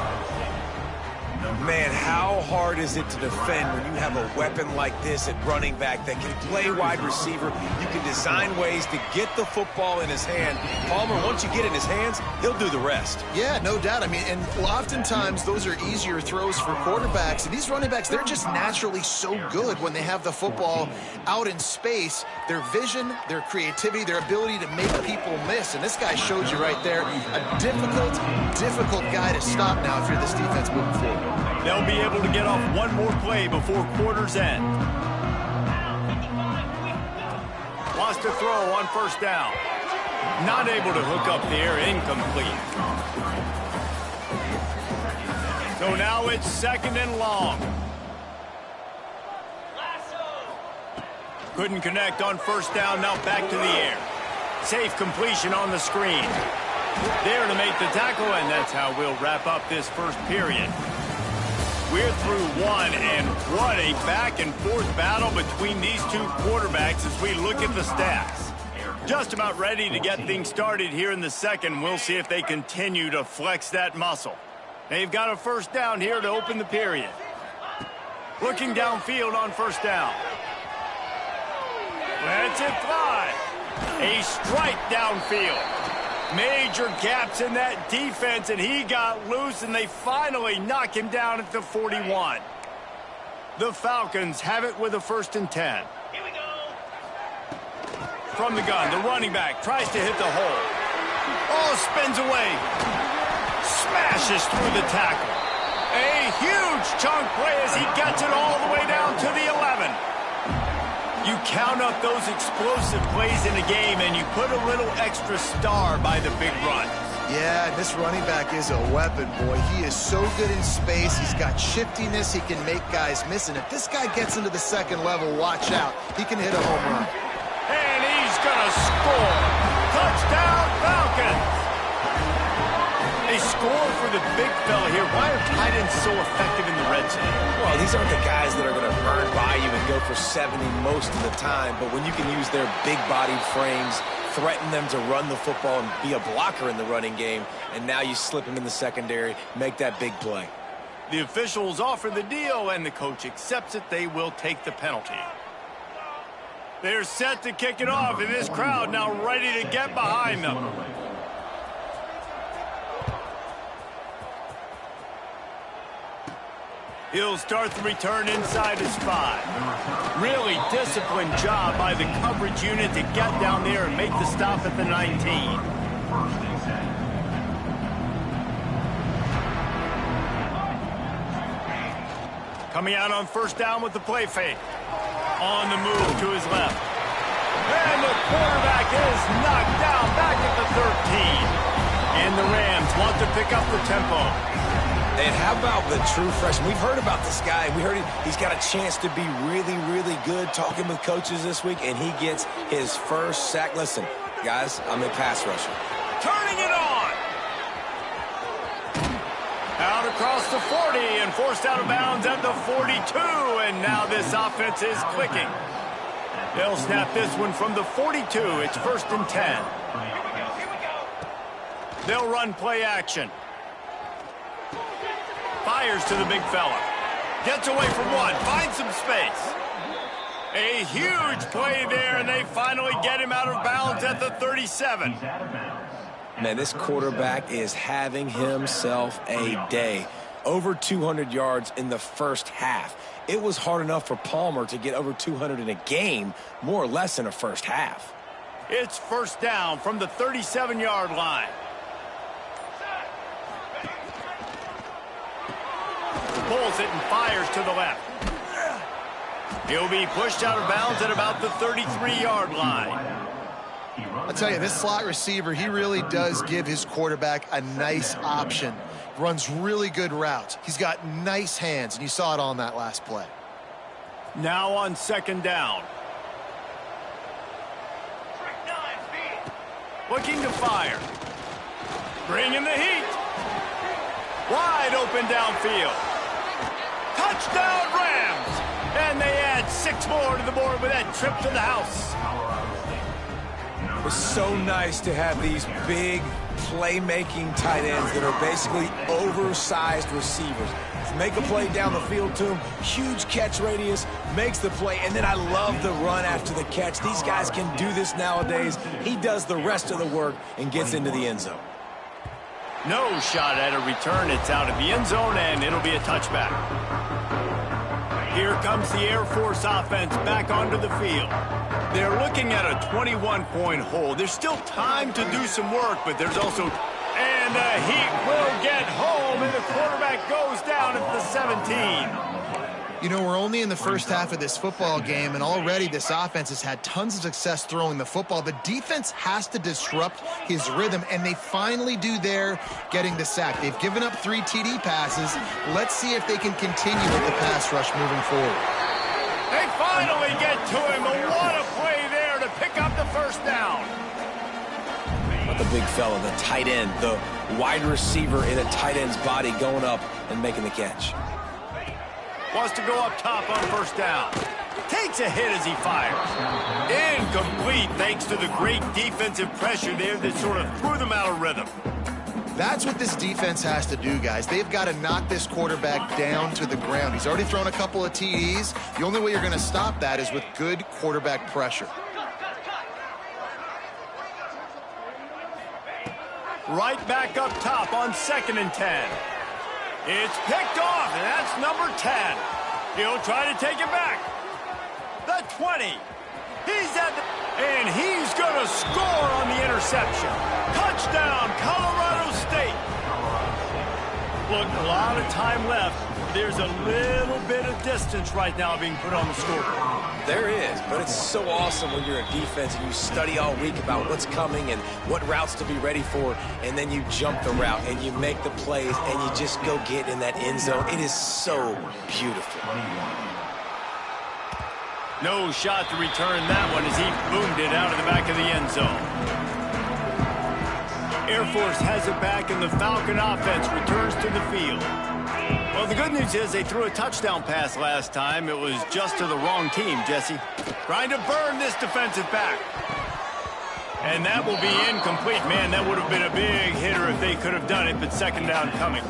Speaker 3: Man, how hard is it to defend when you have a weapon like this at running back that can play wide receiver? You can design ways to get the football in his hand. Palmer, once you get it in his hands, he'll do the rest.
Speaker 2: Yeah, no doubt. I mean, and oftentimes those are easier throws for quarterbacks. And these running backs, they're just naturally so good when they have the football out in space. Their vision, their creativity, their ability to make people miss. And this guy showed you right there, a difficult guy to stop now if you're this defense moving forward.
Speaker 1: They'll be able to get off one more play before quarter's end. Lost a throw on first down. Not able to hook up there, incomplete. So now it's second and long. Couldn't connect on first down, now back to the air. Safe completion on the screen. There to make the tackle, and that's how we'll wrap up this first period. We're through one, and what a back-and-forth battle between these two quarterbacks as we look at the stats. Just about ready to get things started here in the second. We'll see if they continue to flex that muscle. They've got a first down here to open the period. Looking downfield on first down. Lets it fly. A strike downfield. Major gaps in that defense, and he got loose, and they finally knock him down at the 41. The Falcons have it with a 1st and 10.
Speaker 5: Here we go.
Speaker 1: From the gun, the running back tries to hit the hole. Oh, spins away. Smashes through the tackle. A huge chunk play as he gets it all the way down to the 11. You count up those explosive plays in a game, and you put a little extra star by the big run.
Speaker 2: Yeah, this running back is a weapon, boy. He is so good in space. He's got shiftiness. He can make guys miss. And if this guy gets into the second level, watch out. He can hit a home run.
Speaker 1: And he's going to score. Touchdown, Falcons. A score for the big fella here. Why are tight ends so effective in the red zone?
Speaker 3: Well, these aren't the guys that are going to burn by you and go for 70 most of the time, but when you can use their big-bodied frames, threaten them to run the football and be a blocker in the running game, and now you slip them in the secondary, make that big play.
Speaker 1: The officials offer the deal, and the coach accepts it. They will take the penalty. They're set to kick it off, and this crowd now ready to get behind them. He'll start the return inside his 5. Really disciplined job by the coverage unit to get down there and make the stop at the 19. Coming out on first down with the play fake. On the move to his left. And the quarterback is knocked down back at the 13. And the Rams want to pick up the tempo.
Speaker 3: And how about the true freshman? We've heard about this guy. We heard he's got a chance to be really, really good. Talking with coaches this week, and he gets his first sack. Listen, guys, I'm a pass rusher.
Speaker 1: Turning it on. Out across the 40 and forced out of bounds at the 42. And now this offense is clicking. They'll snap this one from the 42. It's 1st and 10. They'll run play action. Fires to the big fella. Gets away from one. Finds some space. A huge play there, and they finally get him out of bounds at the 37.
Speaker 3: Man, this quarterback is having himself a day. Over 200 yards in the first half. It was hard enough for Palmer to get over 200 in a game, more or less in a first half.
Speaker 1: It's first down from the 37-yard line. Pulls it and fires to the left. He'll be pushed out of bounds at about the 33-yard line.
Speaker 2: I'll tell you, this slot receiver, he really does give his quarterback a nice option. Runs really good routes. He's got nice hands, and you saw it on that last play.
Speaker 1: Now on second down. Looking to fire. Bringing the heat. Wide open downfield. Touchdown Rams! And they add 6 more to the board with that trip to the house.
Speaker 3: It's so nice to have these big playmaking tight ends that are basically oversized receivers. Make a play down the field to him, huge catch radius, makes the play, and then I love the run after the catch. These guys can do this nowadays. He does the rest of the work and gets into the end zone.
Speaker 1: No shot at a return. It's out of the end zone, and it'll be a touchback. Here comes the Air Force offense back onto the field. They're looking at a 21-point hold. There's still time to do some work, but there's also... And the Heat will get home, and the quarterback goes down at the 17.
Speaker 2: You know, we're only in the first half of this football game, and already this offense has had tons of success throwing the football. The defense has to disrupt his rhythm, and they finally do there, getting the sack. They've given up 3 TD passes. Let's see if they can continue with the pass rush moving forward.
Speaker 1: They finally get to him, but what a play there to pick up the first down.
Speaker 3: But the big fella, the tight end, the wide receiver in a tight end's body going up and making the catch.
Speaker 1: Wants to go up top on first down. Takes a hit as he fires. Incomplete thanks to the great defensive pressure there that sort of threw them out of rhythm.
Speaker 2: That's what this defense has to do, guys. They've got to knock this quarterback down to the ground. He's already thrown a couple of TDs. The only way you're going to stop that is with good quarterback pressure.
Speaker 1: Right back up top on 2nd and 10. It's picked off, and that's number 10. He'll try to take it back. The 20. He's at the... And he's going to score on the interception. Touchdown, Colorado State. Look, a lot of time left. There's a little bit of distance right now being put on the scoreboard.
Speaker 3: There is, but it's so awesome when you're a defense and you study all week about what's coming and what routes to be ready for, and then you jump the route and you make the plays and you just go get in that end zone. It is so beautiful.
Speaker 1: No shot to return that one as he boomed it out of the back of the end zone. Air Force has it back, and the Falcon offense returns to the field. Well, the good news is they threw a touchdown pass last time. It was just to the wrong team, Jesse. Trying to burn this defensive back. And that will be incomplete. Man, that would have been a big hitter if they could have done it, but second down coming.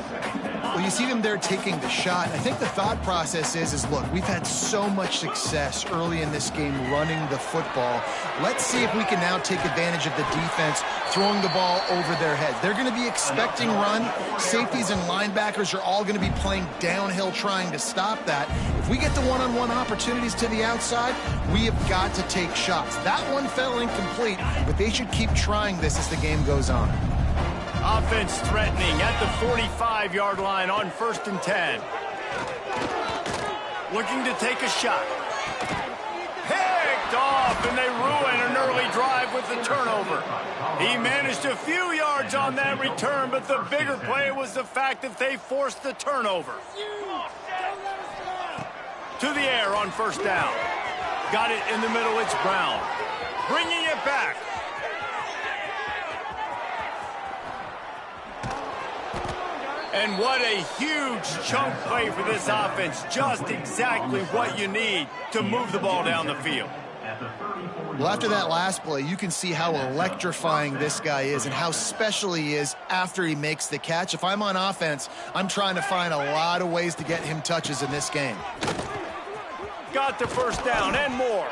Speaker 2: Well, you see them there taking the shot. I think the thought process is look, we've had so much success early in this game running the football. Let's see if we can now take advantage of the defense throwing the ball over their heads. They're going to be expecting run. Safeties and linebackers are all going to be playing downhill trying to stop that. If we get the one-on-one opportunities to the outside, we have got to take shots. That one fell incomplete, but they should keep trying this as the game goes on.
Speaker 1: Offense threatening at the 45-yard line on 1st and 10. Looking to take a shot. Picked off, and they ruin an early drive with the turnover. He managed a few yards on that return, but the bigger play was the fact that they forced the turnover. To the air on 1st down. Got it in the middle, it's Brown. Bringing it back. And what a huge chunk play for this offense. Just exactly what you need to move the ball down the field.
Speaker 2: Well, after that last play, you can see how electrifying this guy is and how special he is after he makes the catch. If I'm on offense, I'm trying to find a lot of ways to get him touches in this game.
Speaker 1: Got the 1st down and more.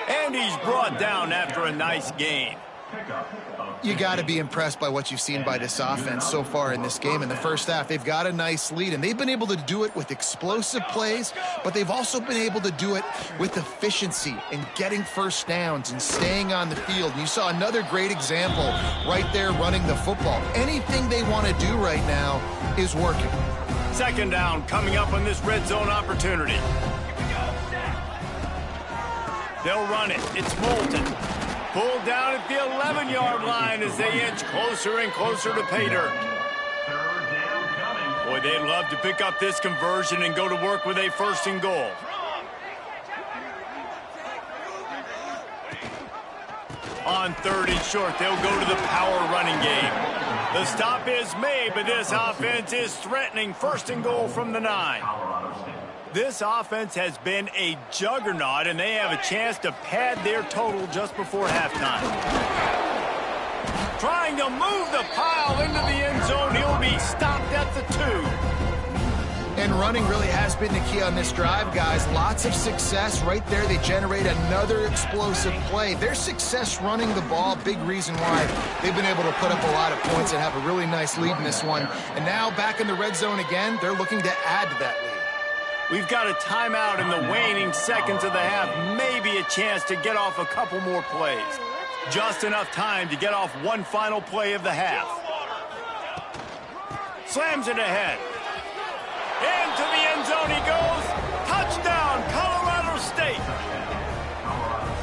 Speaker 1: And he's brought down after a nice gain.
Speaker 2: You got to be impressed by what you've seen by this offense so far in this game. In the first half, they've got a nice lead, and they've been able to do it with explosive plays, but they've also been able to do it with efficiency and getting 1st downs and staying on the field. And you saw another great example right there running the football. Anything they want to do right now is working.
Speaker 1: 2nd down coming up on this red zone opportunity. They'll run it. It's Moulton. Pulled down at the 11-yard line as they inch closer and closer to pay dirt. Boy, they'd love to pick up this conversion and go to work with a 1st and goal. On 3rd and short, they'll go to the power running game. The stop is made, but this offense is threatening 1st and goal from the 9. This offense has been a juggernaut, and they have a chance to pad their total just before halftime. Trying to move the pile into the end zone. He'll be stopped at the 2.
Speaker 2: And running really has been the key on this drive, guys. Lots of success right there. They generate another explosive play. Their success running the ball, big reason why they've been able to put up a lot of points and have a really nice lead in this one. And now back in the red zone again, they're looking to add to that lead.
Speaker 1: We've got a timeout in the waning seconds of the half. Maybe a chance to get off a couple more plays. Just enough time to get off one final play of the half. Slams it ahead. Into the end zone he goes. Touchdown, Colorado State.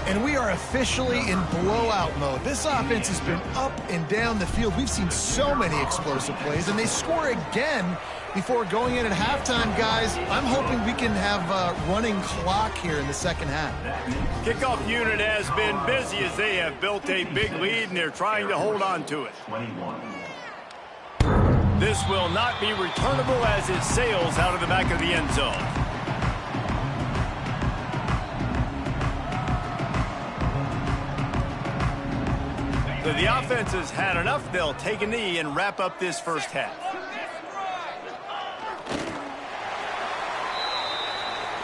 Speaker 2: And we are officially in blowout mode. This offense has been up and down the field. We've seen so many explosive plays, and they score again before going in at halftime, guys. I'm hoping we can have a running clock here in the 2nd half.
Speaker 1: Kickoff unit has been busy as they have built a big lead, and they're trying to hold on to it. This will not be returnable as it sails out of the back of the end zone. So the offense has had enough. They'll take a knee and wrap up this 1st half.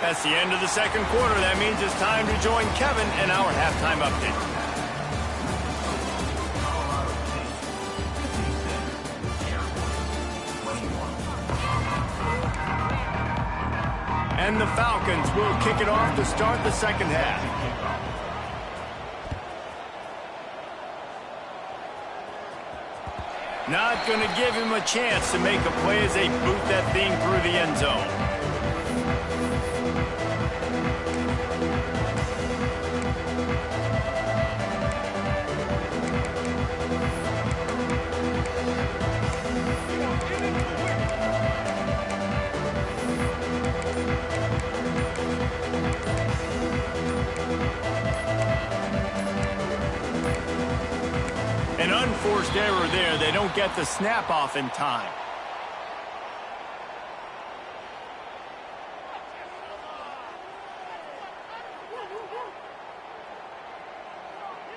Speaker 1: That's the end of the 2nd quarter. That means it's time to join Kevin in our halftime update. And the Falcons will kick it off to start the 2nd half. Not going to give him a chance to make a play as they boot that thing through the end zone. An unforced error there. They don't get the snap off in time.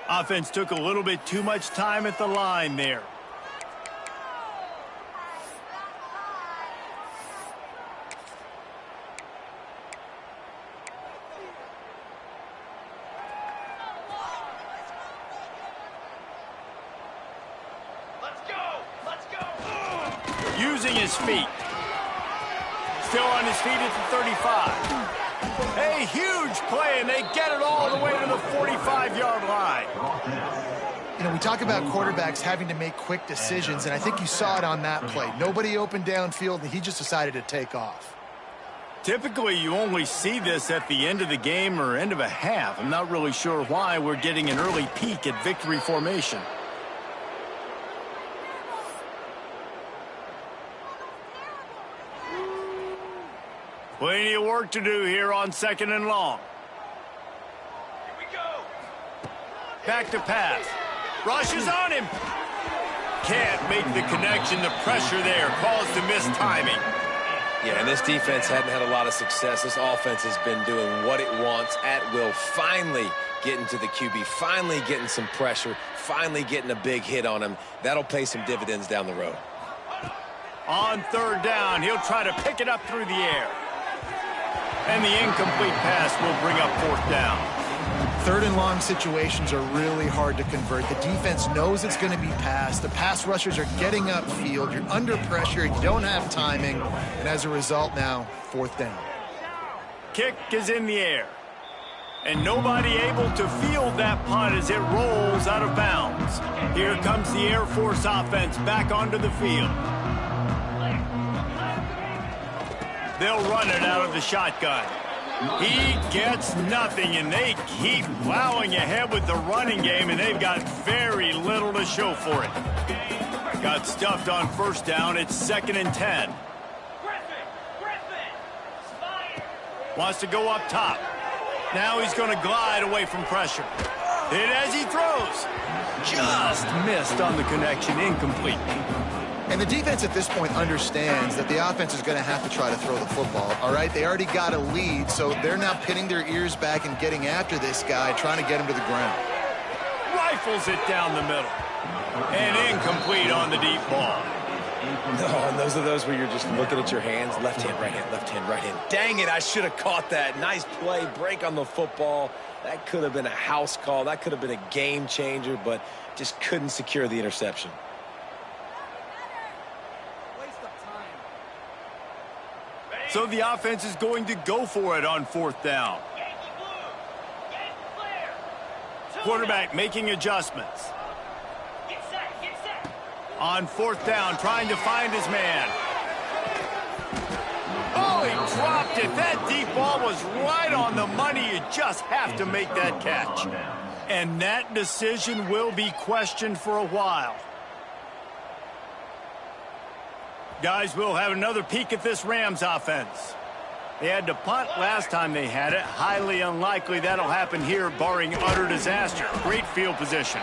Speaker 1: Offense took a little bit too much time at the line there. using his feet. Still on his feet at the 35. A huge play, and they get it all the way to the 45-yard line.
Speaker 2: You know, we talk about quarterbacks having to make quick decisions, and I think you saw it on that play. Nobody opened downfield, and he just decided to take off.
Speaker 1: Typically, you only see this at the end of the game or end of a half. I'm not really sure why we're getting an early peek at victory formation. Plenty of work to do here on 2nd and long. Here we go. Back to pass. Rushes on him. Can't make the connection. The pressure there caused the missed timing.
Speaker 3: Yeah, and this defense hadn't had a lot of success. This offense has been doing what it wants at will. Finally getting to the QB. Finally getting some pressure. Finally getting a big hit on him. That'll pay some dividends down the road.
Speaker 1: On 3rd down, he'll try to pick it up through the air. And the incomplete pass will bring up 4th down.
Speaker 2: 3rd and long situations are really hard to convert. The defense knows it's going to be passed. The pass rushers are getting upfield. You're under pressure. You don't have timing. And as a result now, 4th down.
Speaker 1: Kick is in the air. And nobody able to field that punt as it rolls out of bounds. Here comes the Air Force offense back onto the field. They'll run it out of the shotgun. He gets nothing, and they keep plowing ahead with the running game, and they've got very little to show for it. Got stuffed on 1st down. It's 2nd and 10. Wants to go up top. Now he's going to glide away from pressure. Hit as he throws. Just missed on the connection. Incomplete.
Speaker 2: And the defense at this point understands that the offense is going to have to try to throw the football, all right? They already got a lead, so they're now pinning their ears back and getting after this guy, trying to get him to the ground.
Speaker 1: Rifles it down the middle. And incomplete on the deep ball.
Speaker 3: No, and those are those where you're just looking at your hands. Left hand, right hand, left hand, right hand. Dang it, I should have caught that. Nice play, break on the football. That could have been a house call. That could have been a game changer, but just couldn't secure the interception.
Speaker 1: So the offense is going to go for it on 4th down. Quarterback making adjustments. On 4th down, trying to find his man. Oh, he dropped it. That deep ball was right on the money. You just have to make that catch. And that decision will be questioned for a while. Guys, we'll have another peek at this Rams offense. They had to punt last time they had it. Highly unlikely that'll happen here, barring utter disaster. Great field position.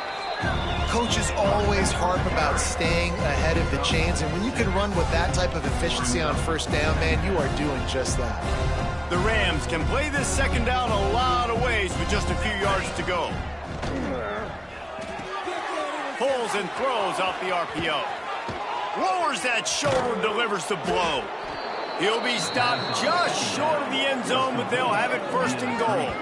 Speaker 2: Coaches always harp about staying ahead of the chains, and when you can run with that type of efficiency on 1st down, man, you are doing just that.
Speaker 1: The Rams can play this 2nd down a lot of ways with just a few yards to go. Pulls and throws off the RPO. Lowers that shoulder, delivers the blow. He'll be stopped just short of the end zone, but they'll have it 1st and goal.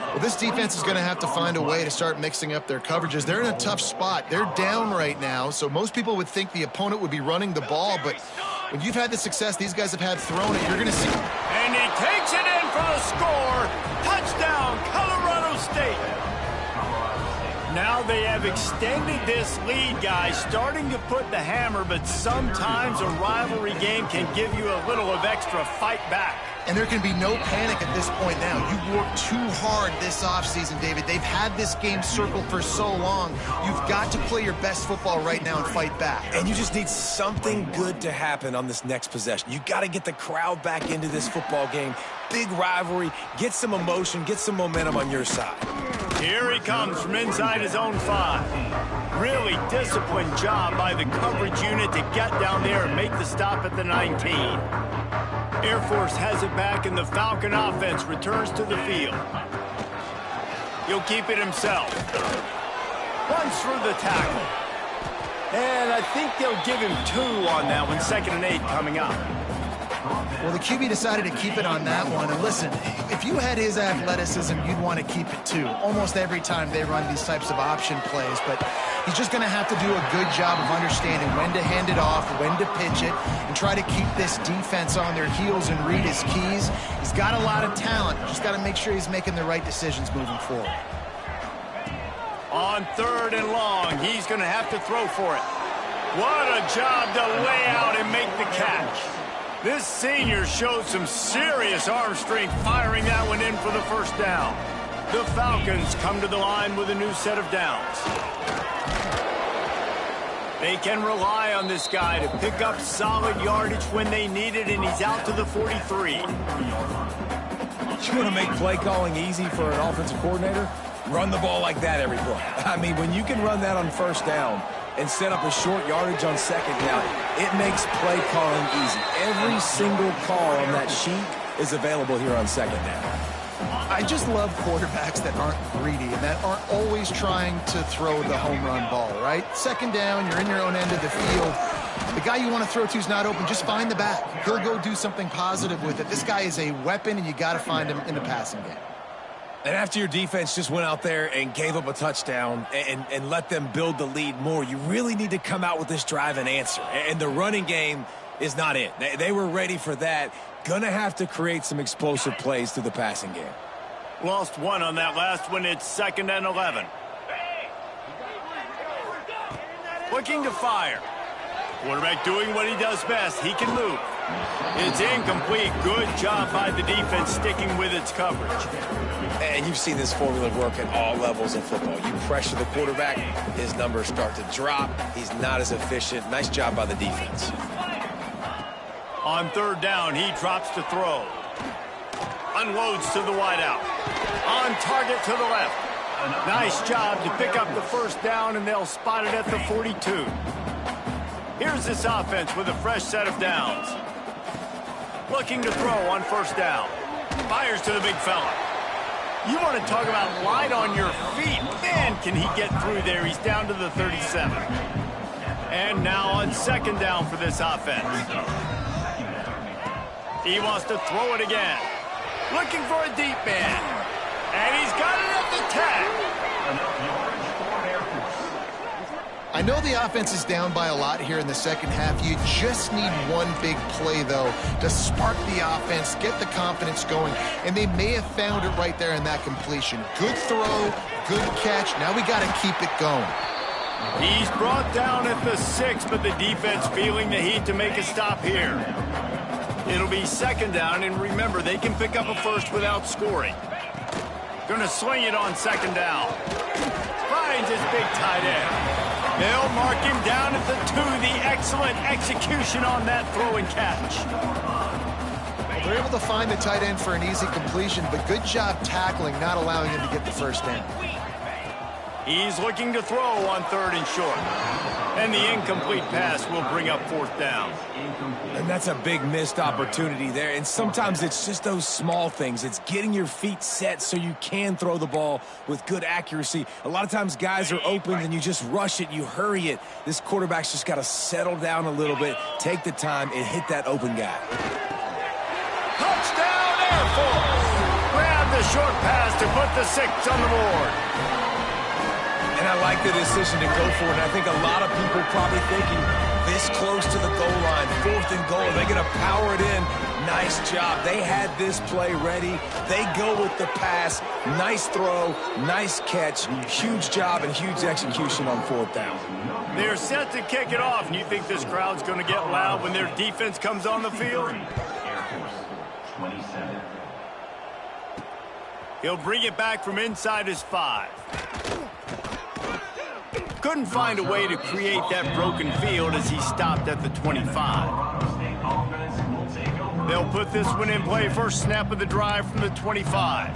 Speaker 2: Well, this defense is going to have to find a way to start mixing up their coverages. They're in a tough spot. They're down right now, so most people would think the opponent would be running the ball, but when you've had the success these guys have had throwing it, you're going to see.
Speaker 1: And he takes it in for the score. Touchdown, Colorado State. Now they have extended this lead, guys, starting to put the hammer, but sometimes a rivalry game can give you a little of extra fight back.
Speaker 2: And there can be no panic at this point now. You worked too hard this offseason, David. They've had this game circled for so long. You've got to play your best football right now and fight back.
Speaker 3: And you just need something good to happen on this next possession. You got to get the crowd back into this football game. Big rivalry. Get some emotion. Get some momentum on your side.
Speaker 1: Here he comes from inside his own 5. Really disciplined job by the coverage unit to get down there and make the stop at the 19. Air Force has it back, and the Falcon offense returns to the field. He'll keep it himself. Runs through the tackle. And I think they'll give him 2 on that one. 2nd and 8 coming up.
Speaker 2: Well, the QB decided to keep it on that one. And listen, if you had his athleticism, you'd want to keep it too. Almost every time they run these types of option plays. But he's just going to have to do a good job of understanding when to hand it off, when to pitch it, and try to keep this defense on their heels and read his keys. He's got a lot of talent. Just got to make sure he's making the right decisions moving forward.
Speaker 1: On 3rd and long, he's going to have to throw for it. What a job to lay out and make the catch. This senior showed some serious arm strength firing that one in for the first down. The Falcons come to the line with a new set of downs. They can rely on this guy to pick up solid yardage when they need it, and he's out to the 43.
Speaker 3: You want to make play calling easy for an offensive coordinator? Run the ball like that every play. I mean, when you can run that on 1st down and set up a short yardage on 2nd down, it makes play calling easy. Every single call on that sheet is available here on 2nd down.
Speaker 2: I just love quarterbacks that aren't greedy and that aren't always trying to throw the home run ball, right? 2nd down, you're in your own end of the field. The guy you want to throw to is not open. Just find the back. He'll go do something positive with it. This guy is a weapon, and you got to find him in the passing game.
Speaker 3: And after your defense just went out there and gave up a touchdown and let them build the lead more, you really need to come out with this drive and answer. And the running game is not it. They were ready for that. Gonna have to create some explosive plays through the passing game.
Speaker 1: Lost one on that last one. It's 2nd and 11. Looking to fire. Quarterback doing what he does best. He can move. It's incomplete. Good job by the defense sticking with its coverage.
Speaker 3: And you've seen this formula work at all levels of football. You pressure the quarterback, his numbers start to drop. He's not as efficient. Nice job by the defense.
Speaker 1: On 3rd down, he drops to throw. Unloads to the wideout. On target to the left. Nice job to pick up the 1st down, and they'll spot it at the 42. Here's this offense with a fresh set of downs. Looking to throw on 1st down. Fires to the big fella. You want to talk about light on your feet. Man, can he get through there. He's down to the 37. And now on 2nd down for this offense. He wants to throw it again. Looking for a deep man. And he's got it at the tag.
Speaker 2: I know the offense is down by a lot here in the 2nd half. You just need one big play, though, to spark the offense, get the confidence going, and they may have found it right there in that completion. Good throw, good catch. Now we got to keep it going.
Speaker 1: He's brought down at the 6, but the defense feeling the heat to make a stop here. It'll be 2nd down, and remember, they can pick up a 1st without scoring. Going to swing it on 2nd down. Finds his big tight end. They'll mark him down at the 2. The excellent execution on that throw and catch.
Speaker 2: Well, they're able to find the tight end for an easy completion, but good job tackling, not allowing him to get the 1st down.
Speaker 1: He's looking to throw on 3rd and short. And the incomplete pass will bring up 4th down.
Speaker 3: And that's a big missed opportunity there. And sometimes it's just those small things. It's getting your feet set so you can throw the ball with good accuracy. A lot of times guys are open and you just rush it, you hurry it. This quarterback's just got to settle down a little bit, take the time, and hit that open guy.
Speaker 1: Touchdown Air Force! Grab the short pass to put the 6 on the board.
Speaker 3: And I like the decision to go for it. And I think a lot of people probably thinking this close to the goal line, 4th and goal, they're going to power it in. Nice job. They had this play ready. They go with the pass. Nice throw, nice catch. Huge job and huge execution on 4th down.
Speaker 1: They're set to kick it off, and you think this crowd's going to get loud when their defense comes on the field? He'll bring it back from inside his 5. Couldn't find a way to create that broken field as he stopped at the 25. They'll put this one in play. First snap of the drive from the 25.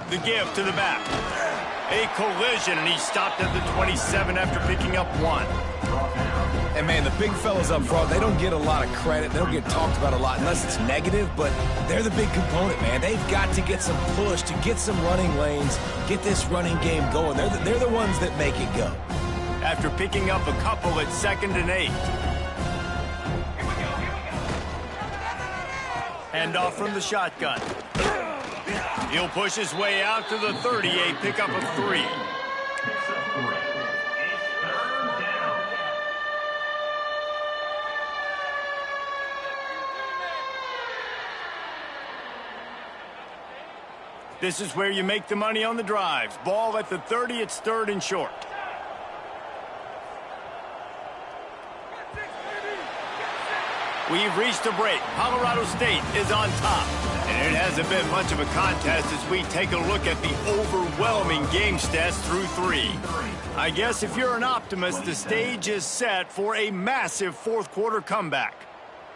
Speaker 1: The give to the back. A collision, and he stopped at the 27 after picking up 1.
Speaker 3: And, man, the big fellas up front, they don't get a lot of credit. They don't get talked about a lot unless it's negative, but they're the big component, man. They've got to get some push, to get some running lanes, get this running game going. They're the ones that make it go.
Speaker 1: after picking up a couple at 2nd and 8. Handoff from the shotgun. He'll push his way out to the 38, pick up a 3. This is where you make the money on the drives. Ball at the 30, it's 3rd and short. We've reached a break. Colorado State is on top. And it hasn't been much of a contest as we take a look at the overwhelming game stats through 3. I guess if you're an optimist, the stage is set for a massive fourth quarter comeback.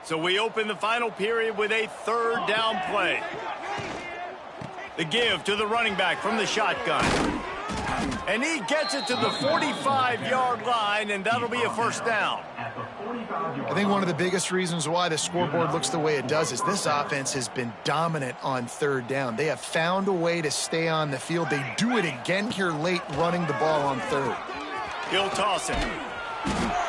Speaker 1: So we open the final period with a 3rd down play. The give to the running back from the shotgun. And he gets it to the 45-yard line, and that'll be a 1st down.
Speaker 2: I think one of the biggest reasons why the scoreboard looks the way it does is this offense has been dominant on 3rd down. They have found a way to stay on the field. They do it again here late, running the ball on 3rd.
Speaker 1: He'll toss it.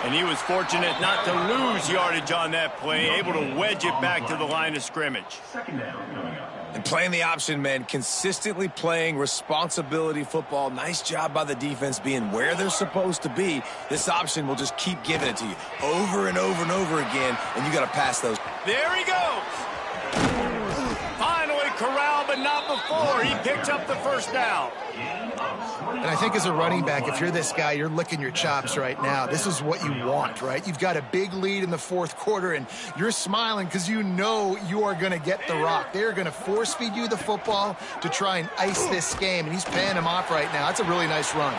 Speaker 1: And he was fortunate not to lose yardage on that play, able to wedge it back to the line of scrimmage.
Speaker 4: 2nd down coming up.
Speaker 3: And playing the option, man, consistently playing responsibility football. Nice job by the defense being where they're supposed to be. This option will just keep giving it to you over and over and over again, and you got to pass those.
Speaker 1: There he goes. Finally corralled, but not before. He picks up the 1st down.
Speaker 2: And I think as a running back, if you're this guy, you're licking your chops right now. This is what you want, right? You've got a big lead in the 4th quarter, and you're smiling because you know you are going to get the rock. They're going to force feed you the football to try and ice this game, and he's paying him off right now. That's a really nice run.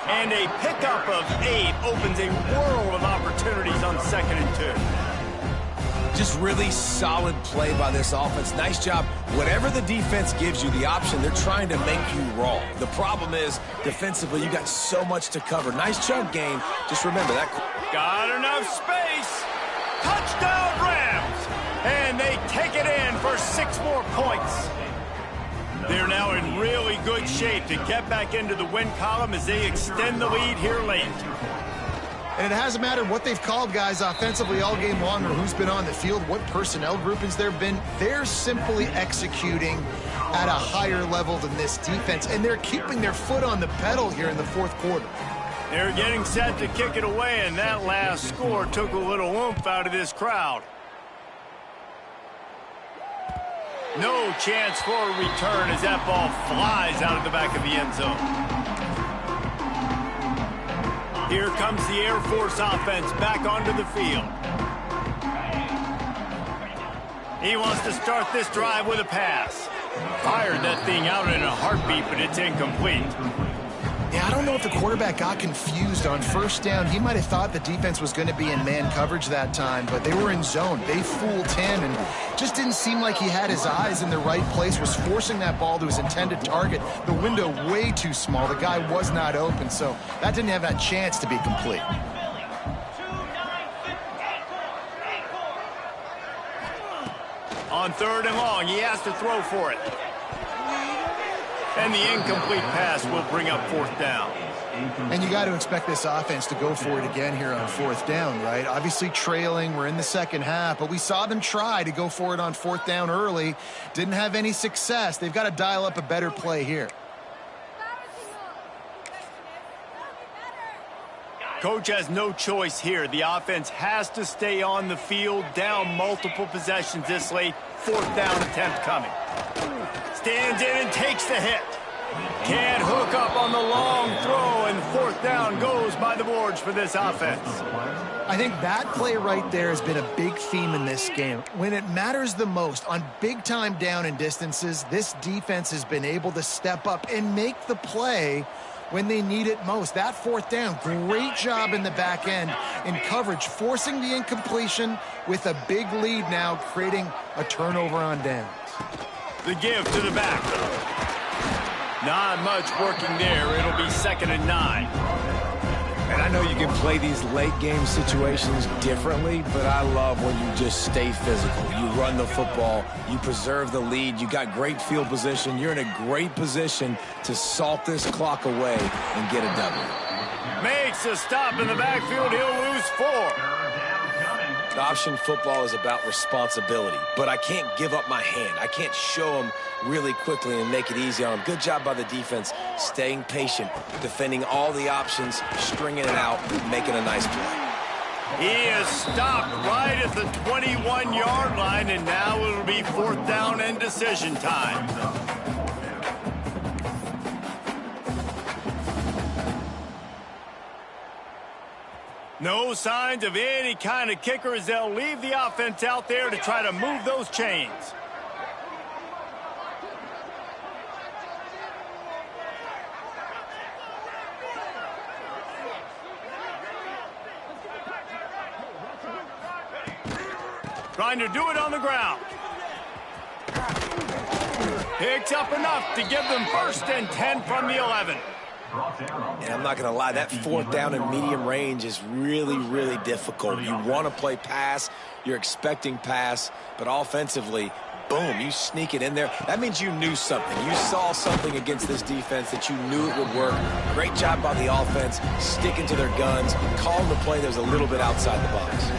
Speaker 1: And a pickup of 8 opens a world of opportunities on 2nd and 2.
Speaker 3: Just really solid play by this offense. Nice job. Whatever the defense gives you, the option, they're trying to make you wrong. The problem is, defensively, you got so much to cover. Nice chunk game. Just remember that.
Speaker 1: Got enough space. Touchdown Rams. And they take it in for 6 more points. They're now in really good shape to get back into the win column as they extend the lead here late.
Speaker 2: And it hasn't mattered what they've called guys offensively all game long or who's been on the field, what personnel groupings there have been. They're simply executing at a higher level than this defense, and they're keeping their foot on the pedal here in the 4th quarter.
Speaker 1: They're getting set to kick it away, and that last score took a little oomph out of this crowd. No chance for a return as that ball flies out of the back of the end zone. Here comes the Air Force offense back onto the field. He wants to start this drive with a pass. Fired that thing out in a heartbeat, but it's incomplete.
Speaker 2: Yeah, I don't know if the quarterback got confused on 1st down. He might have thought the defense was going to be in man coverage that time, but they were in zone. They fooled him and just didn't seem like he had his eyes in the right place, was forcing that ball to his intended target. The window way too small. The guy was not open, so that didn't have that chance to be complete.
Speaker 1: On 3rd and long, he has to throw for it. And the incomplete pass will bring up 4th down.
Speaker 2: And you got to expect this offense to go for it again here on 4th down, right? Obviously trailing, we're in the 2nd half, but we saw them try to go for it on 4th down early. Didn't have any success. They've got to dial up a better play here.
Speaker 1: Coach has no choice here. The offense has to stay on the field, down multiple possessions this late. 4th down attempt coming. Stands in and takes the hit. Can't hook up on the long throw, and 4th down goes by the boards for this offense.
Speaker 2: I think that play right there has been a big theme in this game. When it matters the most, on big-time down and distances, this defense has been able to step up and make the play when they need it most. That 4th down, great job in the back end in coverage, forcing the incompletion with a big lead now, creating a turnover on downs.
Speaker 1: The give to the back. Not much working there. It'll be 2nd and 9.
Speaker 3: And I know you can play these late game situations differently, but I love when you just stay physical. You run the football, you preserve the lead, you got great field position, you're in a great position to salt this clock away and get a W.
Speaker 1: Makes a stop in the backfield. He'll lose 4.
Speaker 3: Option football is about responsibility, but I can't give up my hand. I can't show them really quickly and make it easy on them. Good job by the defense, staying patient, defending all the options, stringing it out, making a nice play.
Speaker 1: He is stopped right at the 21-yard line, and now it'll be 4th down and decision time. No signs of any kind of kicker as they'll leave the offense out there to try to move those chains. Trying to do it on the ground. Picks up enough to give them 1st and 10 from the 11.
Speaker 3: And I'm not going to lie, that 4th down in medium range is really, really difficult. You want to play pass, you're expecting pass, but offensively, boom, you sneak it in there. That means you knew something. You saw something against this defense that you knew it would work. Great job by the offense, sticking to their guns, calling the play that was a little bit outside the box.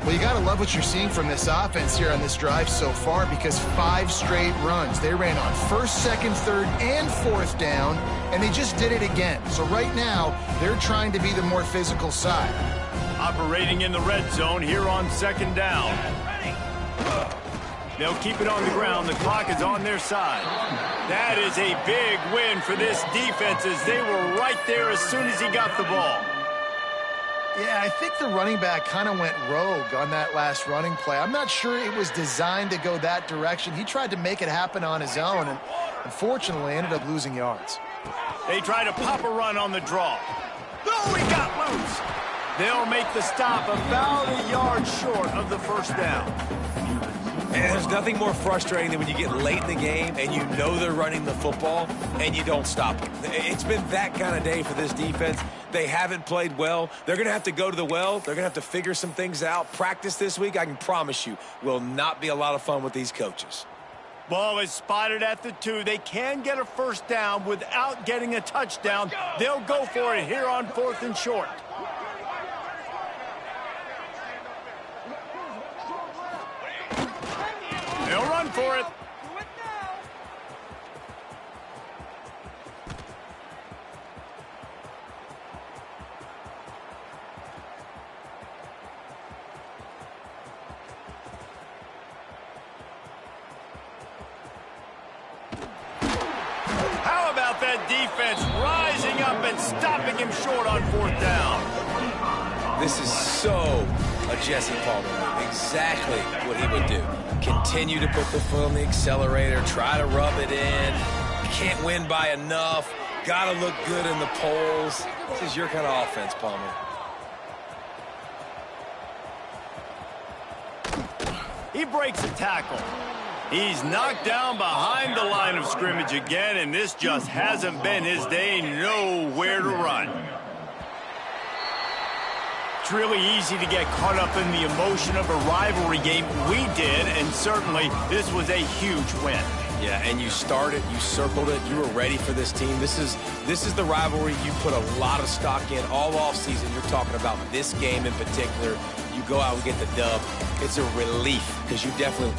Speaker 2: Well, you got to love what you're seeing from this offense here on this drive so far, because 5 straight runs. They ran on 1st, 2nd, 3rd, and 4th down, and they just did it again. So right now, they're trying to be the more physical side.
Speaker 1: Operating in the red zone here on 2nd down. They'll keep it on the ground. The clock is on their side. That is a big win for this defense, as they were right there as soon as he got the ball.
Speaker 2: Yeah, I think the running back kind of went rogue on that last running play. I'm not sure it was designed to go that direction. He tried to make it happen on his own, and unfortunately ended up losing yards.
Speaker 1: They try to pop a run on the draw. Oh, he got loose. They'll make the stop about a yard short of the 1st down.
Speaker 3: And there's nothing more frustrating than when you get late in the game and you know they're running the football and you don't stop them. It's been that kind of day for this defense. They haven't played well. They're going to have to go to the well. They're going to have to figure some things out. Practice this week, I can promise you, will not be a lot of fun with these coaches.
Speaker 1: Ball is spotted at the 2. They can get a 1st down without getting a touchdown. They'll go for it here on 4th and short. They'll run for it. How about that defense rising up and stopping him short on 4th down?
Speaker 3: This is so a Jesse Palmer move. Exactly what he would do. Continue to put the foot on the accelerator, try to rub it in. Can't win by enough. Got to look good in the polls. This is your kind of offense, Palmer.
Speaker 1: He breaks a tackle. He's knocked down behind the line of scrimmage again, and this just hasn't been his day. Nowhere to run. It's really easy to get caught up in the emotion of a rivalry game. We did, and certainly this was a huge win.
Speaker 3: Yeah, and you started, you circled it, you were ready for this team. This is the rivalry you put a lot of stock in all offseason. You're talking about this game in particular. You go out and get the dub. It's a relief because you definitely...